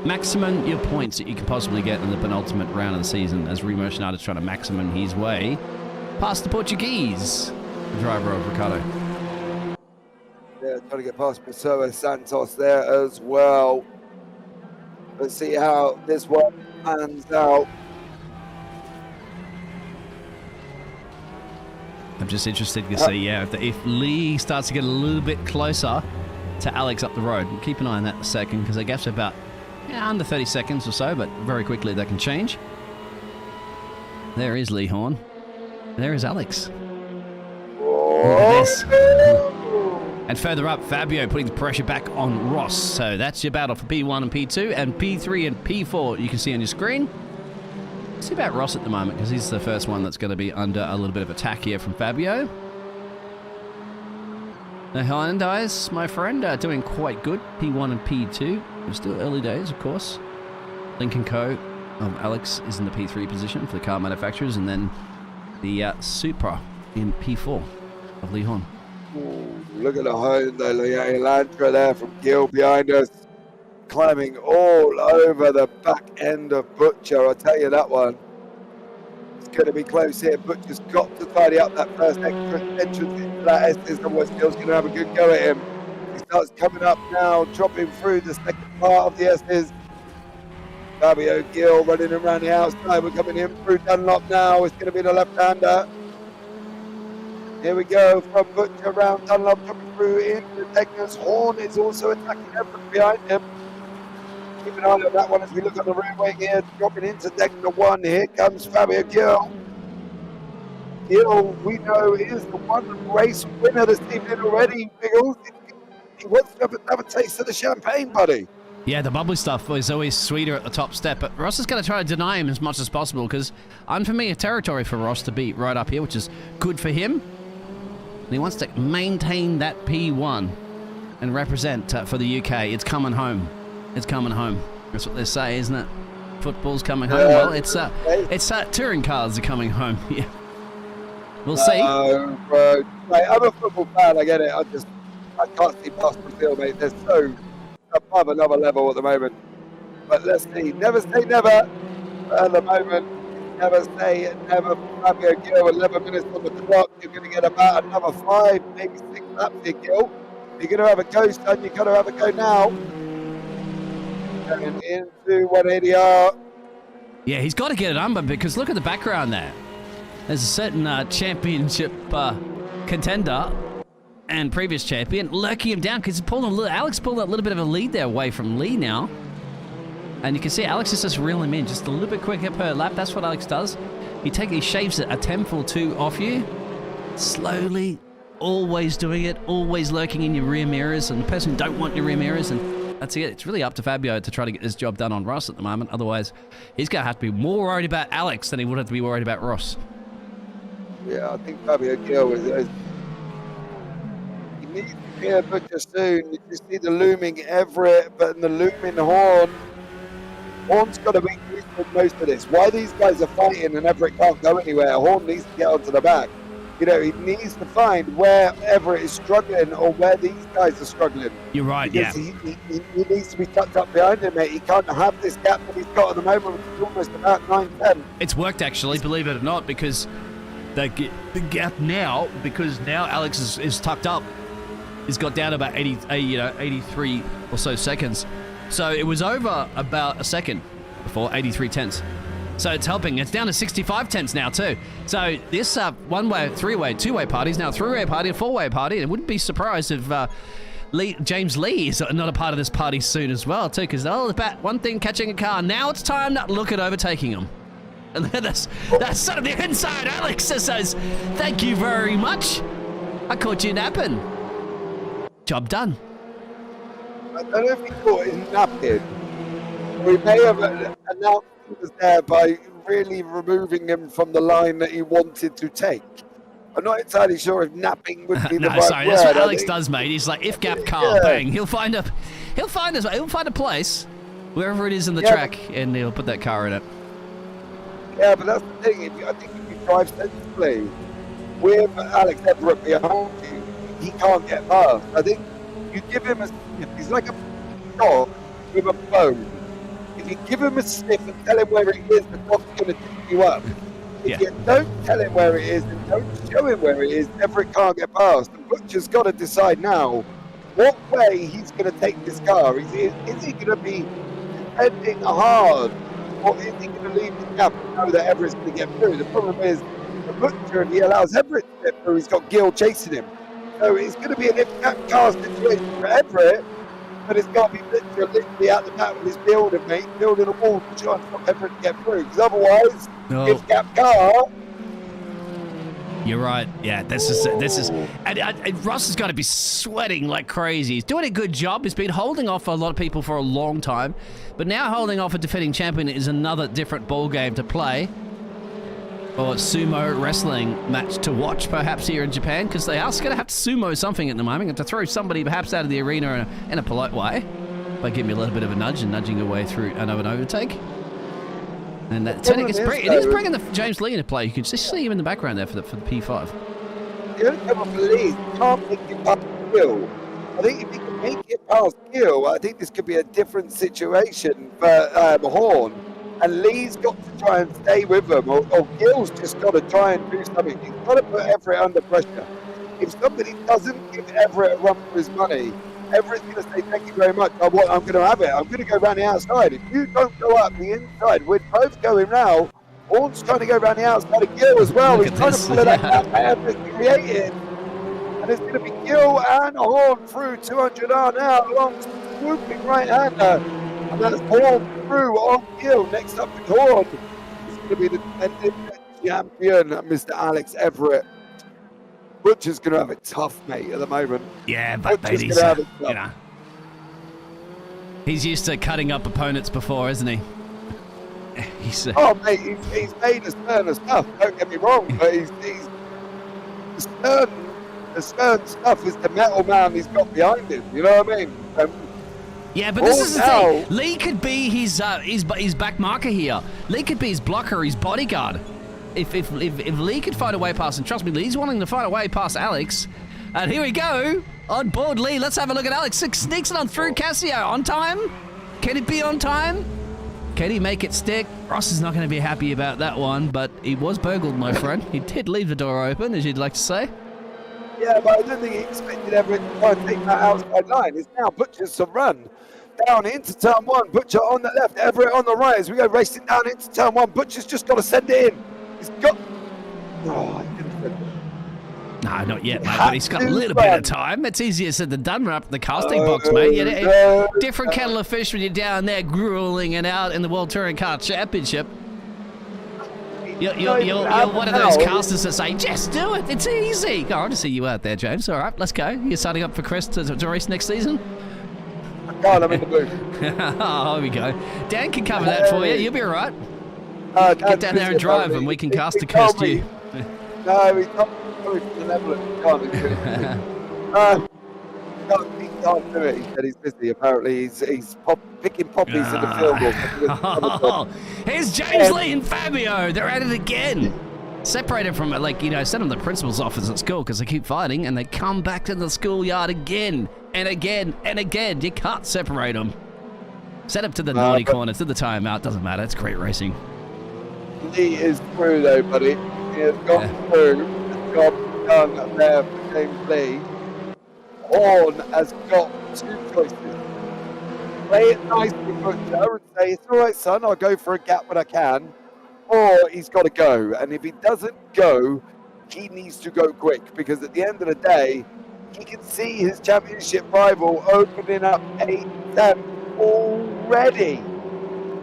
Maximum your points that you can possibly get in the penultimate round of the season, as Remo Schneider's trying to maximum his way past the Portuguese, the driver of Ricardo. Yeah, trying to get past Mustafa Santos there as well. Let's see how this one pans out. I'm just interested to see, if Lee starts to get a little bit closer to Alex up the road. Keep an eye on that in a second, because the gap's about under 30 seconds or so, but very quickly that can change. There is Lee Horne. There is Alex. Oh. Look at this. And further up, Fabio putting the pressure back on Ross. So that's your battle for P1 and P2, and P3 and P4 you can see on your screen. Let's see about Ross at the moment, because he's the first one that's going to be under a little bit of attack here from Fabio. The Hyundais, my friend, are doing quite good. P1 and P2. They're still early days, of course. Lincoln Co. of Alex is in the P3 position for the car manufacturers, and then the Supra in P4 of Lee Horne. Look at the Hyundai Elantra there from Gil behind us, climbing all over the back end of Butcher. I'll tell you that one. It's going to be close here. Butcher's got to tidy up that first entrance into that Estes, otherwise Gil's going to have a good go at him. He starts coming up now, dropping through the second part of the Estes. Fabio Gil running around the outside. We're coming in through Dunlop now. It's going to be the left-hander. Here we go from Butcher around Dunlop, coming through into Degnus. Horne is also attacking everything behind him. Keep an eye on that one as we look on the rear wing here, dropping into Degnus 1. Here comes Fabio Gil. Gil, we know, is the one race winner this evening already, Biggles. He wants to have a taste of the champagne, buddy. Yeah, the bubbly stuff is always sweeter at the top step, but Ross is going to try to deny him as much as possible, because unfamiliar territory for Ross to be right up here, which is good for him. And he wants to maintain that P1 and represent for the UK. It's coming home. It's coming home. That's what they say, isn't it? Football's coming home. Well, it's touring cars are coming home. Yeah, we'll see. Bro. Mate, I'm a football fan. I get it. I can't see past Brazil, mate. They're so above another level at the moment. But let's see. Never say never. At the moment, never say never. Fabio Gil, 11 minutes on the clock. You're going to get about another 5, maybe 6 laps here, Gil. You're going to have a go, son. You've got to have a go now. Going into 180R. Yeah, he's got to get it under, because look at the background there. There's a certain championship contender and previous champion lurking him down, because Alex pulled a little bit of a lead there away from Lee now. And you can see Alex is just reeling him in just a little bit quicker per lap. That's what Alex does. He shaves it a tenth or two off you. Slowly, always doing it, always lurking in your rear mirrors, and the person who don't want your rear mirrors, and that's it. It's really up to Fabio to try to get this job done on Ross at the moment. Otherwise, he's going to have to be more worried about Alex than he would have to be worried about Ross. Yeah, I think Fabio Gil is he needs to be a butcher soon. You see the looming Everitt, but in the looming Horne. Horne's got to be used to most of this. Why these guys are fighting and Everitt can't go anywhere, Horne needs to get onto the back. You know, he needs to find where Everitt is struggling or where these guys are struggling. You're right, because yeah. He needs to be tucked up behind him, mate. He can't have this gap that he's got at the moment, which is almost about 9-10. It's worked, actually, believe it or not, because the gap now, because now Alex is tucked up, he's got down about 83 or so seconds. So it was over about a second before, 83 tenths. So it's helping. It's down to 65 tenths now too. So this one-way, three-way, two-way party is now a three-way party, a four-way party. And I wouldn't be surprised if James Lee is not a part of this party soon as well too, because about one thing, catching a car. Now it's time to look at overtaking him. And that's on the inside. Alex says, "Thank you very much. I caught you napping. Job done." I don't know if he caught him napping. We may have announced he was there by really removing him from the line that he wanted to take. I'm not entirely sure if napping would be the right word. That's what Alex does, mate. He's like, if gap car, bang, he'll find a place wherever it is in the track, and he'll put that car in it. Yeah, but that's the thing. I think if you drive sensibly with Alex Everitt behind you, he can't get past. I think you give him a sniff. He's like a dog with a bone. If you give him a sniff and tell him where it is, the dog's going to pick you up. If you don't tell him where it is and don't show him where it is, Everitt can't get past. The Butcher's got to decide now what way he's going to take this car. Is he going to be defending hard, or is he going to leave the gap and know that Everett's going to get through? The problem is, the Butcher, if he allows Everitt to get through, he's got Gil chasing him. So it's going to be an if-gap car situation for Everitt, but it's got to be literally out the back with his builder, mate, building a wall to try and stop Everitt to get through. Because otherwise, if-gap car, You're right. Yeah, this is, and Ross has got to be sweating like crazy. He's doing a good job. He's been holding off a lot of people for a long time, but now holding off a defending champion is another different ball game to play. Or sumo wrestling match to watch, perhaps here in Japan, because they are going to have to sumo something at the moment, and to throw somebody perhaps out of the arena in a polite way by giving me a little bit of a nudge and nudging away through an overtake. And it is bringing the James Lee into play. You can just see him in the background there for the P5. The only problem for Lee can't make it past Gill. I think if he can make it past Gill, I think this could be a different situation for Horne. And Lee's got to try and stay with them, or Gill's just got to try and do something. He's got to put Everett under pressure. If somebody doesn't give Everett a run for his money, Everett's going to say, thank you very much, I'm going to have it. I'm going to go around the outside. If you don't go up the inside, we're both going now. Horne's trying to go around the outside of Gill as well. He's trying to pull that gap Everett's created. And it's going to be Gill and Horne through 200R now, along swooping right-hander. And that's Horne through on Gill. Next up with Horne is going to be the defending champion, Mr. Alex Everitt. Butcher's going to have it tough, mate, at the moment. Yeah, but Butcher's he's used to cutting up opponents before, isn't he? Oh, mate, he's made a stern of stuff. Don't get me wrong, but he's the stern stuff is the metal man he's got behind him. You know what I mean? Yeah, but this is the thing. Lee could be his back marker here. Lee could be his blocker, his bodyguard. If Lee could find a way past, and trust me, Lee's wanting to find a way past Alex. And here we go. On board Lee. Let's have a look at Alex. Sneaks it on through Casio. On time? Can it be on time? Can he make it stick? Ross is not going to be happy about that one, but he was burgled, my friend. He did leave the door open, as you'd like to say. Yeah, but I don't think he expected Everett to try and take that outside line. It's now Butcher's to run. Down into turn one. Butcher on the left, Everett on the right. As we go racing down into turn one, Butcher's just got to send it in. He's got... Oh, I didn't send it. No, not yet, mate, but he's got a little bit of time. It's easier said than done. We're up in the casting box, mate. Different kettle of fish when you're down there grueling it out in the World Touring Car Championship. You're one of those casters that say, just do it, it's easy. I want to see you out there, James. All right, let's go. You're starting up for Crest to race next season? God, I'm in the booth. Oh, here we go. Dan can cover that for you. You'll be all right. Get down there and drive, and we can cast to coast you. No, he's not going to the level of he can't do it. He said he's busy. Apparently, he's picking poppies in the field. Here's James Lee and Fabio. They're at it again. Separated from, sent them to the principal's office at school because they keep fighting, and they come back to the schoolyard again and again and again. You can't separate them. Set up to the naughty corner, to the timeout. Doesn't matter. It's great racing. Lee is through, though, buddy. He has got through. The job done there for James Lee. Horne has got two choices. Play it nice with Butcher and say, it's all right, son, I'll go for a gap when I can. Or he's got to go. And if he doesn't go, he needs to go quick. Because at the end of the day, he can see his championship rival opening up 8-10 already.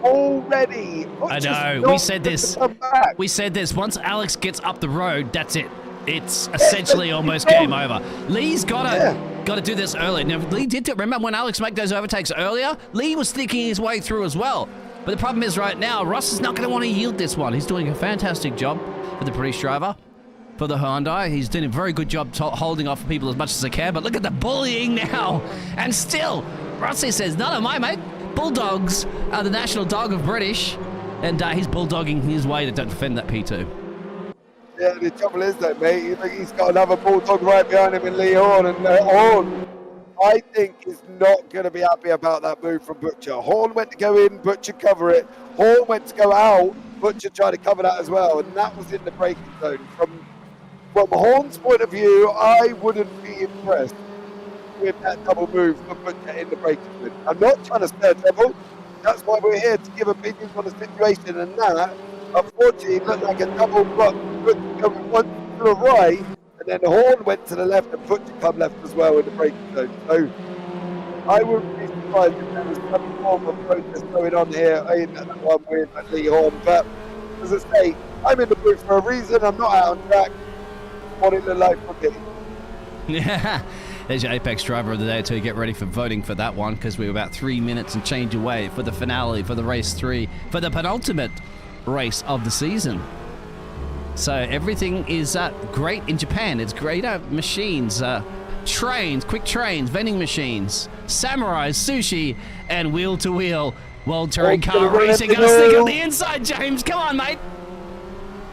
I know. We said this. Once Alex gets up the road, that's it. It's essentially almost game over. Lee's got to do this early. Now, Lee did remember when Alex made those overtakes earlier? Lee was thinking his way through as well. But the problem is right now, Ross is not going to want to yield this one. He's doing a fantastic job for the British driver, for the Hyundai. He's doing a very good job holding off people as much as he can. But look at the bullying now. And still, Rossi says, none of my mate. Bulldogs are the national dog of British. And he's bulldogging his way to defend that P2. Yeah, the trouble is though, mate, he's got another bulldog right behind him in Lee Horne, and Horne, I think, is not going to be happy about that move from Butcher. Horne went to go in, Butcher cover it. Horne went to go out, Butcher tried to cover that as well, and that was in the braking zone. From Horne's point of view, I wouldn't be impressed with that double move for Butcher in the braking zone. I'm not trying to stir trouble. That's why we're here, to give opinions on the situation, and that, unfortunately, looked like a double block. Butcher coming one to the right, and then Horne went to the left, and Butcher come left as well in the braking zone. So I wouldn't be surprised if there was some form of protest going on here in that one with Lee Horne. But as I say, I'm in the booth for a reason. I'm not out on track. what it looked like for me. Yeah, there's your Apex driver of the day too. Get ready for voting for that one because we're about 3 minutes and change away for the finale, for the race 3, for the penultimate race of the season. So everything is great in Japan. It's great machines, trains, quick trains, vending machines, samurais, sushi, and wheel-to-wheel World Touring Car Racing. Gonna stick on the inside, James. Come on, mate.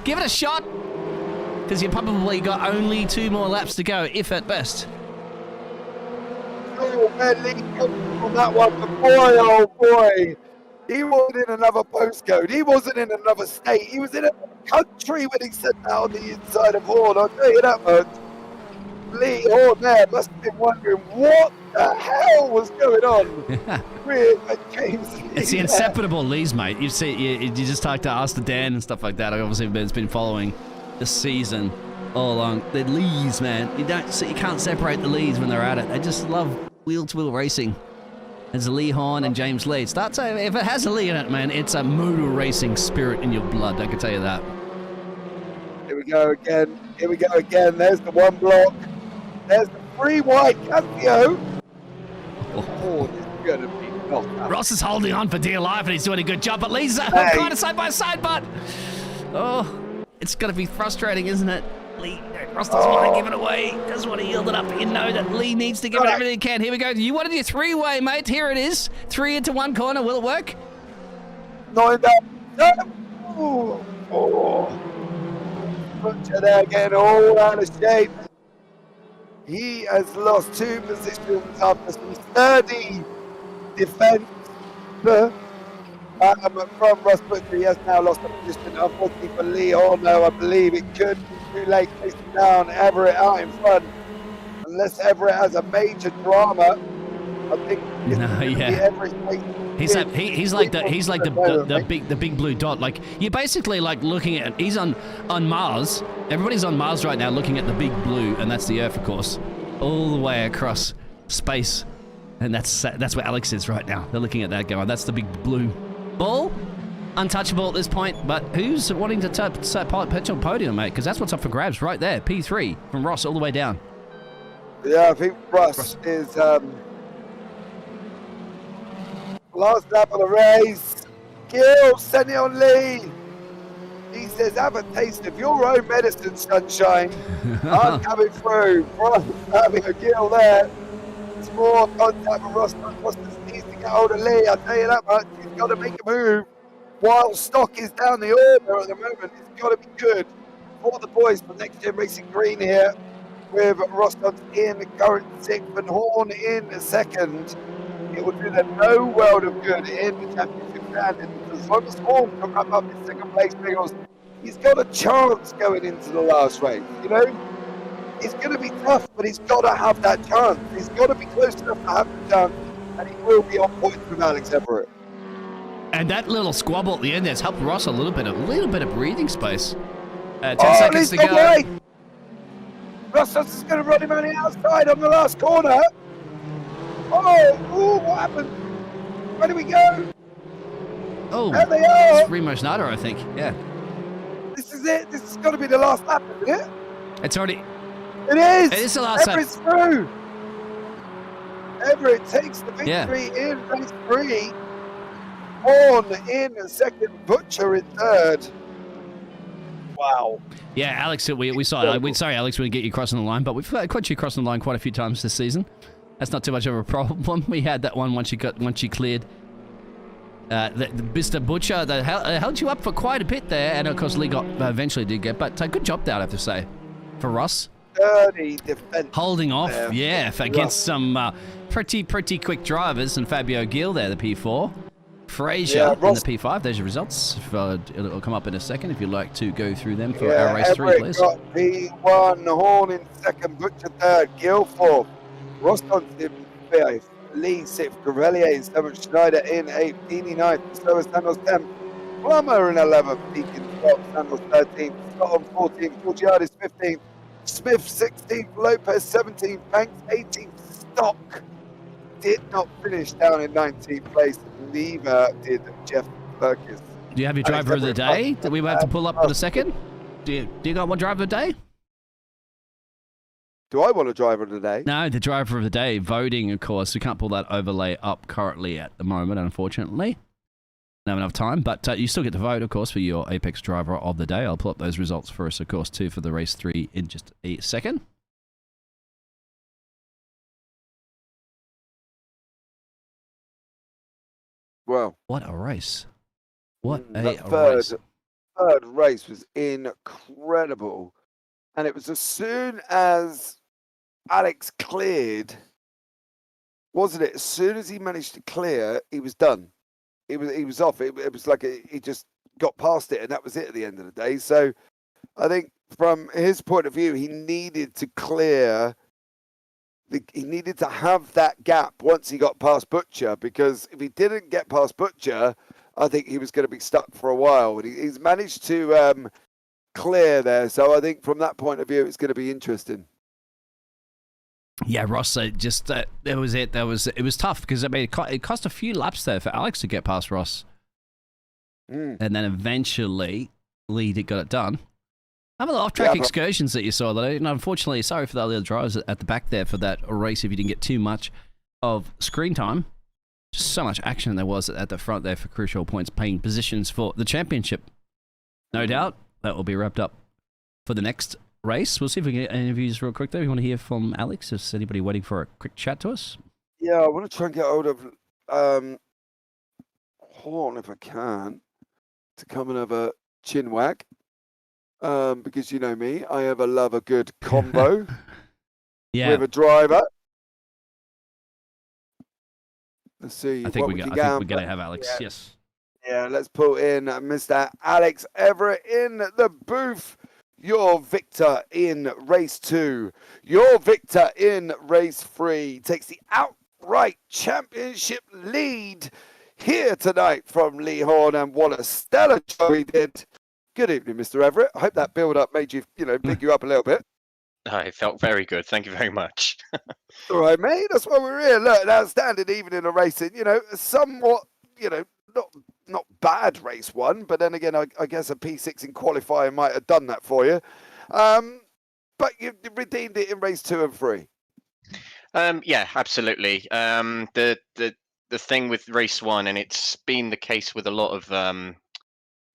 Give it a shot. Because you probably got only 2 more laps to go, if at best. Oh, man, Lee on that one, but boy, oh boy. He wasn't in another postcode. He wasn't in another state. He was in a country when he said that on the inside of Horne. I'll tell you that much. Lee Horne there must have been wondering what the hell was going on with James Lee. It's the inseparable Lees, mate. You see, you just talk to us, to Dan and stuff like that. Obviously, it's been following the season all along. The Lees, man. You can't separate the Lees when they're at it. They just love wheel-to-wheel racing. There's a Lee Horne and James Lee. If it has a Lee in it, man, it's a motor racing spirit in your blood. I can tell you that. Here we go again. Here we go again. There's the one block. There's the 3 wide Casio. Oh, this is going to be knocked out. Ross is holding on for dear life, and he's doing a good job. But Lee's kind of side by side, but it's going to be frustrating, isn't it? Ross doesn't want to give it away. Doesn't want to yield it up. But you know that Lee needs to give it everything he can. Here we go. You wanted your 3-way, mate. Here it is. 3 into 1 corner. Will it work? Not enough. Oh. Butcher there getting all out of shape. He has lost 2 positions after some sturdy defense from Ross Butcher. He has now lost a position. Unfortunately for Lee Horne, though, I believe it could be too late chasing down Everitt out in front. Unless Everitt has a major drama, I think he's like the big blue dot. Like, you're basically like looking at, he's on Mars. Everybody's on Mars right now looking at the big blue, and that's the Earth, of course, all the way across space. And that's where Alex is right now. They're looking at that going, that's the big blue ball. Untouchable at this point, but who's wanting to pitch on podium, mate? Because that's what's up for grabs right there. P3 from Ross all the way down. Yeah, I think Ross is last lap of the race. Gill, send it on Lee. He says, have a taste of your own medicine, sunshine. I'm coming through. Ross having a Gill there. It's more contact with Ross. Ross needs to get hold of Lee. I'll tell you that much. He's got to make a move. While stock is down the order at the moment, it's got to be good for the boys from Next Gen Racing Green here, with Ross in the current 6th and Horne in the 2nd. It will do them no world of good in the championship standing, because as long as Horne can wrap up in 2nd place, Biggles, he's got a chance going into the last race. You know, it's going to be tough, but he's got to have that chance. He's got to be close enough to have the chance, and he will be on point with Alex Everitt. And that little squabble at the end has helped Ross a little bit of breathing space. 10 seconds to go. Ross is going to run him on the outside on the last corner. Oh, what happened? Where do we go? Oh, there they are. It's Remo Schneider, I think. Yeah. This is it. This has got to be the last lap, isn't it? It's already. It is. It is the last lap. Everett's through. Everett takes the victory in race 3. Horne in 2nd, Butcher in 3rd. Wow. Yeah, Alex, we saw. Sorry, Alex, we didn't get you crossing the line, but we've caught you crossing the line quite a few times this season. That's not too much of a problem. We had that one once you cleared. Mr. Butcher, that held you up for quite a bit there, and of course Lee eventually did get. But good job there, I have to say, for Ross. 30 defense. Holding off, against some pretty quick drivers, and Fabio Gil there, the P4. Frazier in the P5. There's your results. It'll come up in a second if you'd like to go through them for our race 3, please. Got P1, Horne in 2nd, Butcher 3rd, Gil 4th, Ross in 5th, Lee 6th, Grelier in 7th, Schneider in 8th, Dini 9th, so is Sandos 10th, Plummer in 11th, Deacon 12th, Sandos 13th, Scott on 14th, Georgiades 15th, Smith 16th, Lopez 17th, Banks 18th, Stock did not finish down in 19th place. Neither did Jeff Burkis. Do you have your driver of the day that we have to pull up for the second? Do you got one driver of the day? Do I want a driver of the day? No, the driver of the day, voting, of course. We can't pull that overlay up currently at the moment, unfortunately. Don't have enough time, but you still get to vote, of course, for your Apex driver of the day. I'll pull up those results for us, of course, too, for the race 3 in just a second. Well, what a race. What a race. Third race was incredible. And it was as soon as Alex cleared, wasn't it? As soon as he managed to clear, he was done. He was off. It was like he just got past it, and that was it at the end of the day. So I think from his point of view, he needed to clear. He needed to have that gap once he got past Butcher, because if he didn't get past Butcher, I think he was going to be stuck for a while. And he's managed to clear there. So I think from that point of view, it's going to be interesting. Yeah, Ross, just that was it. It was tough because it cost a few laps there for Alex to get past Ross, and then eventually Lee got it done. Some of the off-track excursions that you saw, though, and unfortunately, sorry for the other drivers at the back there for that race if you didn't get too much of screen time. Just so much action there was at the front there for crucial points, paying positions for the championship. No doubt that will be wrapped up for the next race. We'll see if we can get interviews real quick, though. We want to hear from Alex. Is anybody waiting for a quick chat to us? Yeah, I want to try and get hold of Horne if I can to come and have a chin wag. Because you know me, I love a good combo with a driver. Let's see. I think we're going to have Alex. Yeah. Yes. Yeah, let's pull in Mr. Alex Everitt in the booth. Your victor in race 2. Your victor in race 3 takes the outright championship lead here tonight from Lee Horne, and what a stellar job he did. Good evening, Mr. Everitt. I hope that build-up made you, pick you up a little bit. I felt very good. Thank you very much. All right, mate. That's why we're here. Look, an outstanding evening of racing. Somewhat, not bad race 1, but then again, I guess a P6 in qualifying might have done that for you. But you redeemed it in race 2 and 3. Yeah, absolutely. The thing with race 1, and it's been the case with a lot of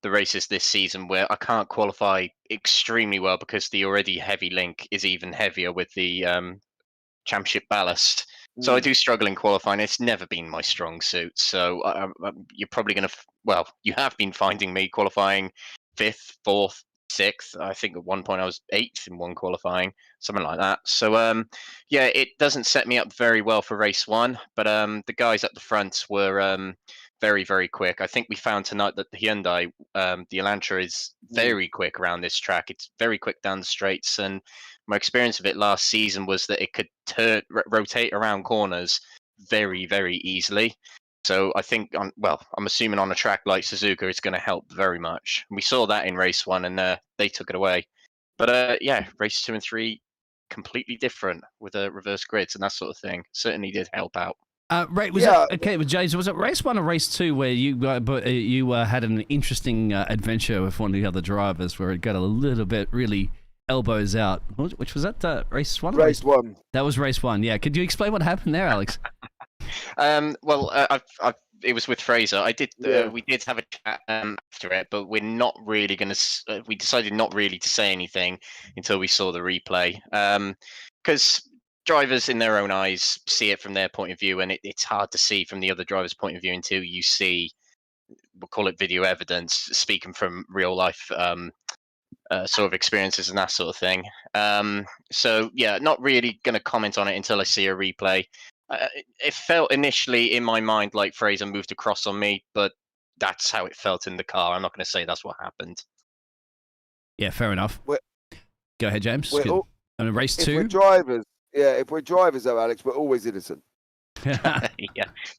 the races this season, where I can't qualify extremely well because the already heavy link is even heavier with the championship ballast. So I do struggle in qualifying. It's never been my strong suit. So you're probably going to, you have been finding me qualifying 5th, 4th, 6th. I think at one point I was 8th in one qualifying, something like that. So yeah, it doesn't set me up very well for race 1. But the guys at the front were very, very quick. I think we found tonight that the Hyundai, the Elantra, is very quick around this track. It's very quick down the straights, and my experience of it last season was that it could rotate around corners very, very easily. So I think, I'm assuming on a track like Suzuka, it's going to help very much. We saw that in race 1, and they took it away. But yeah, race 2 and 3, completely different with reverse grids and that sort of thing. Certainly did help out. With James, was it race 1 or race 2 where you had an interesting adventure with one of the other drivers where it got a little bit really elbows out? Which was that, race 1? Race 1. That was race 1, yeah. Could you explain what happened there, Alex? It was with Fraser. We did have a chat after it, but we're not really going to. We decided not really to say anything until we saw the replay, because drivers in their own eyes see it from their point of view, and it's hard to see from the other driver's point of view until you see, we'll call it video evidence, speaking from real life sort of experiences and that sort of thing. So yeah, not really going to comment on it until I see a replay. It felt initially in my mind like Fraser moved across on me, but that's how it felt in the car. I'm not going to say that's what happened. Yeah, fair enough. Go ahead, James. And race 2? If we're drivers, though, Alex, we're always innocent. Yeah,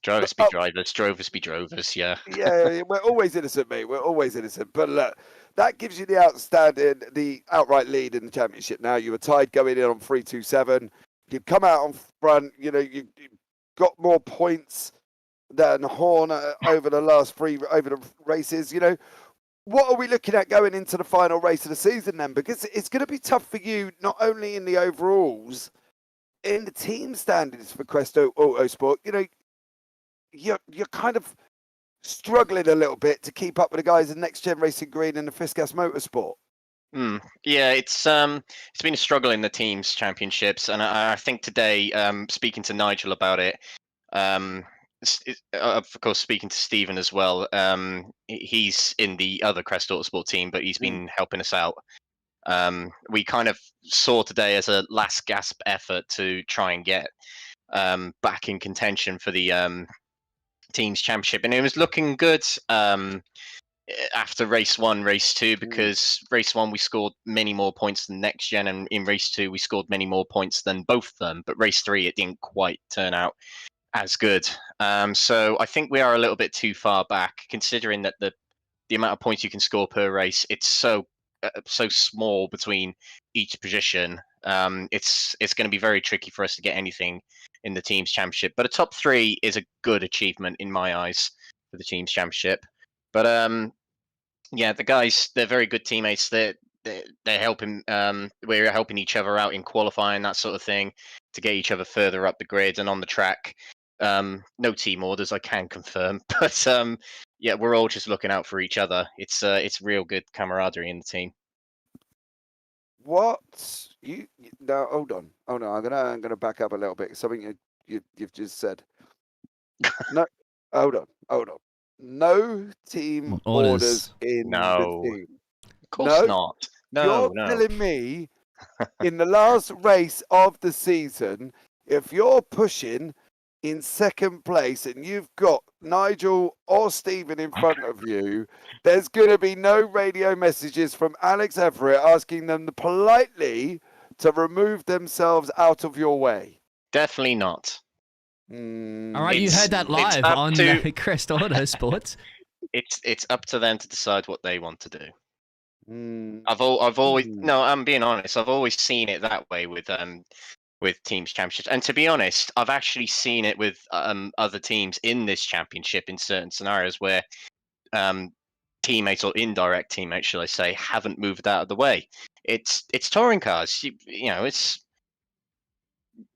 drivers be drivers, drovers be drovers, yeah. Yeah, we're always innocent, mate. We're always innocent. But look, that gives you the outright lead in the championship now. You were tied going in on 3-2-7. You've come out on front, you've got more points than Horne over the last 3 races. what are we looking at going into the final race of the season then? Because it's going to be tough for you, not only in the overalls, in the team standings for Crest Autosport. You know, you're kind of struggling a little bit to keep up with the guys in Next Gen Racing Green and the Fiskas Motorsport. Yeah, it's been a struggle in the teams championships, and I think today, speaking to Nigel about it, of course speaking to Stephen as well. He's in the other Crest Autosport team, but he's been helping us out. We kind of saw today as a last gasp effort to try and get back in contention for the teams championship, and it was looking good. After race 1, race 2, because race 1 we scored many more points than Next Gen, and in race 2 we scored many more points than both of them. But race 3 it didn't quite turn out as good. So I think we are a little bit too far back, considering that the amount of points you can score per race, it's so small between each position. It's going to be very tricky for us to get anything in the teams championship. But a top 3 is a good achievement in my eyes for the teams championship. But yeah, the guys, they're very good teammates. They're helping. We're helping each other out in qualifying, that sort of thing, to get each other further up the grid and on the track. No team orders, I can confirm, but yeah, we're all just looking out for each other. It's real good camaraderie in the team. What you now? Hold on. Oh no, I'm gonna back up a little bit. Something you've just said. No, hold on. No team orders in the team. Of course not. No, you're telling me in the last race of the season, if you're pushing in second place and you've got Nigel or Stephen in front of you, there's going to be no radio messages from Alex Everitt asking them politely to remove themselves out of your way? Definitely not. All right, you heard that live on Crest Autosport. It's up to them to decide what they want to do. I've always no, I'm being honest. I've always seen it that way with teams championships, and to be honest, I've actually seen it with other teams in this championship in certain scenarios where teammates or indirect teammates, shall I say, haven't moved out of the way. It's touring cars. You know,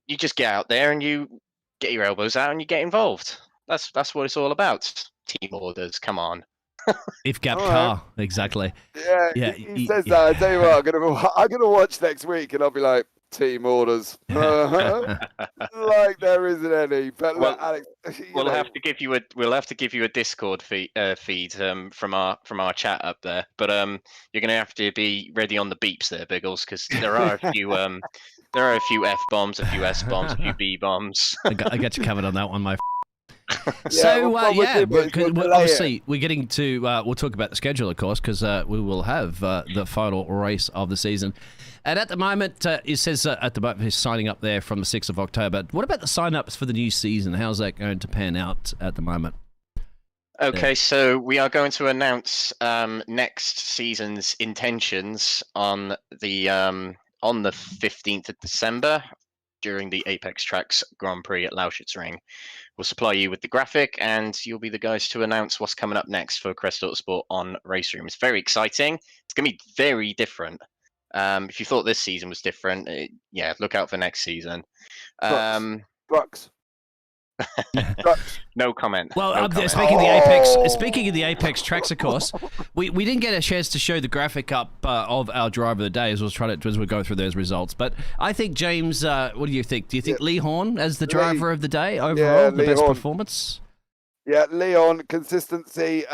you just get out there and you get your elbows out and you get involved. That's what it's all about. Team orders, come on. If gap car, exactly. Yeah, he says that. I tell you what, I'm gonna watch next week and I'll be like, team orders. Like there isn't any. But look, Alex, we'll have to give you a Discord feed from our chat up there. But you're gonna have to be ready on the beeps there, Biggles, because there are a few F bombs, a few S bombs, a few B bombs. I got you covered on that one, my. So obviously we're getting to. We'll talk about the schedule, of course, because we will have the final race of the season. And at the moment, it says at the moment he's signing up there from the 6th of October. What about the sign-ups for the new season? How's that going to pan out at the moment? Okay, so we are going to announce next season's intentions on the 15th of December during the Apex Tracks Grand Prix at Lausitzring. We'll supply you with the graphic, and you'll be the guys to announce what's coming up next for Crest Autosport on Race Room. It's very exciting. It's going to be very different. If you thought this season was different, look out for next season. Brooks. No comment. Well, no comment. Speaking of the Apex Tracks, of course, we didn't get a chance to show the graphic up of our driver of the day as we go through those results. But I think, James, what do you think? Do you think Lee Horne as the driver of the day overall, the best performance? Yeah, Lee Horne, consistency,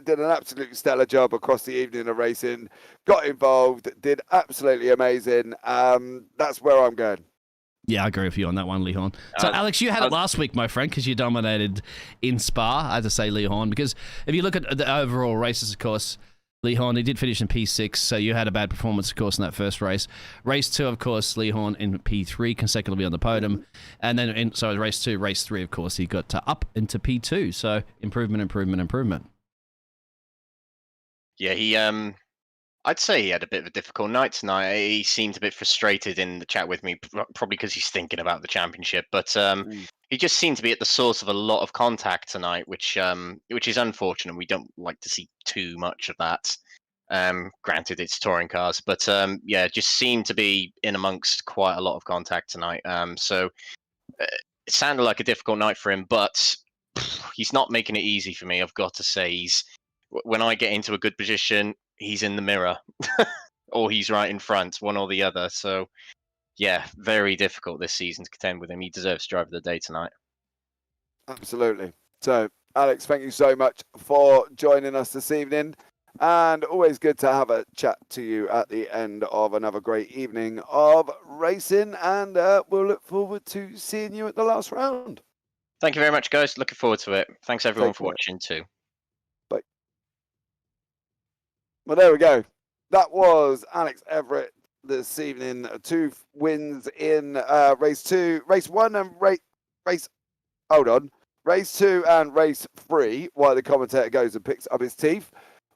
did an absolutely stellar job across the evening of racing, got involved, did absolutely amazing. That's where I'm going. Yeah, I agree with you on that one, Lee Horne. So, Alex, you had it last week, my friend, because you dominated in Spa. I had to say Lee Horne, because if you look at the overall races, of course, Lee Horne, he did finish in P6, so you had a bad performance, of course, in that first race. Race 2, of course, Lee Horne in P3, consecutively on the podium. And then, race 2, race 3, of course, he got up into P2. So, improvement. Yeah, I'd say he had a bit of a difficult night tonight. He seemed a bit frustrated in the chat with me, probably because he's thinking about the championship. But he just seemed to be at the source of a lot of contact tonight, which is unfortunate. We don't like to see too much of that. Granted, it's touring cars, but yeah, just seemed to be in amongst quite a lot of contact tonight. So it sounded like a difficult night for him, but he's not making it easy for me. I've got to say, when I get into a good position, he's in the mirror, or he's right in front, one or the other. So yeah, very difficult this season to contend with him. He deserves driver of the day tonight. Absolutely. So, Alex, thank you so much for joining us this evening. And always good to have a chat to you at the end of another great evening of racing. And we'll look forward to seeing you at the last round. Thank you very much, guys. Looking forward to it. Thanks, everyone, for watching, too. Bye. Well, there we go. That was Alex Everitt this evening. 2 wins in race 2, race 1 and race. Hold on. Race 2 and race 3, while the commentator goes and picks up his teeth.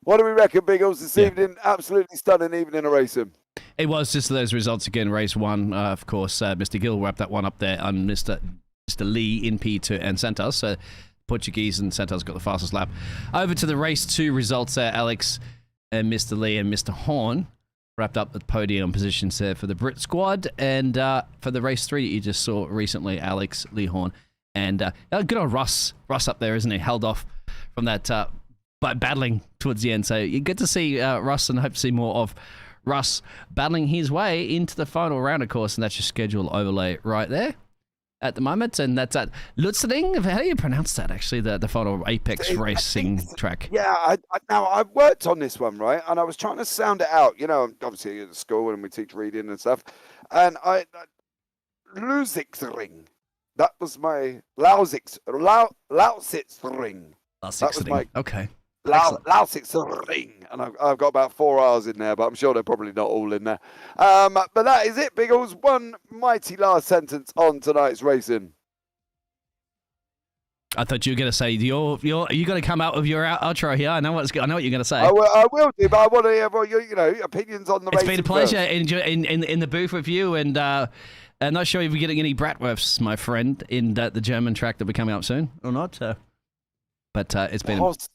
What do we reckon, Biggles, this evening? Absolutely stunning evening of racing. It was just those results again. Race 1, of course, Mr. Gill wrapped that one up there on Mr. Lee in P2 and Santos. So Portuguese and Santos got the fastest lap. Over to the race 2 results there, Alex and Mr. Lee and Mr. Horne wrapped up the podium positions there for the Brit squad. And for the race 3 you just saw recently, Alex, Lee Horne, and good on Russ up there, isn't he? Held off from that by battling towards the end. So you get to see Russ, and hope to see more of Russ battling his way into the final round, of course, and that's your schedule overlay right there at the moment. And that's at Lutzering. How do you pronounce that, actually, the final Apex racing track? Yeah, now I've worked on this one, right? And I was trying to sound it out. You know, obviously at school and we teach reading and stuff. And Lutzering. That was my Lausitzring. That was my okay. Lausitzring. And I've got about 4 hours in there, but I'm sure they're probably not all in there. But that is it, Biggles. One mighty last sentence on tonight's racing. I thought you were going to say, are you going to come out with your outro here? I know what you're going to say. I will do, but I want to hear your opinions on the racing. It's been a pleasure in the booth with you, and I'm not sure if we're getting any Bratwursts, my friend, in the German track that we're coming up soon or not. But it's been what?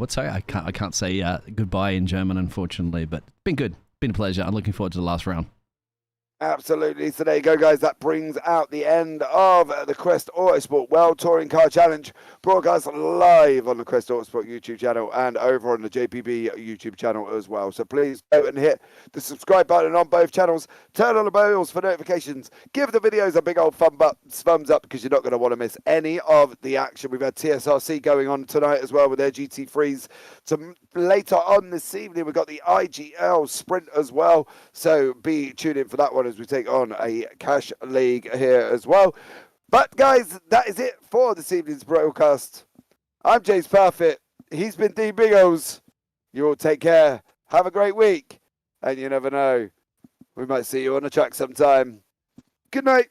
Sorry, I can't say goodbye in German, unfortunately. But it's been good, been a pleasure. I'm looking forward to the last round. Absolutely. So there you go, guys. That brings out the end of the Crest Autosport World Touring Car Challenge, broadcast live on the Crest Autosport YouTube channel and over on the JPB YouTube channel as well. So please go and hit the subscribe button on both channels. Turn on the bells for notifications. Give the videos a big old thumbs up, because you're not going to want to miss any of the action. We've had TSRC going on tonight as well with their GT3s. So later on this evening, we've got the IGL Sprint as well. So be tuned in for that one as we take on a cash league here as well. But guys, that is it for this evening's broadcast. I'm James Parfitt. He's been Dean Biggles. You all take care. Have a great week. And you never know, we might see you on the track sometime. Good night.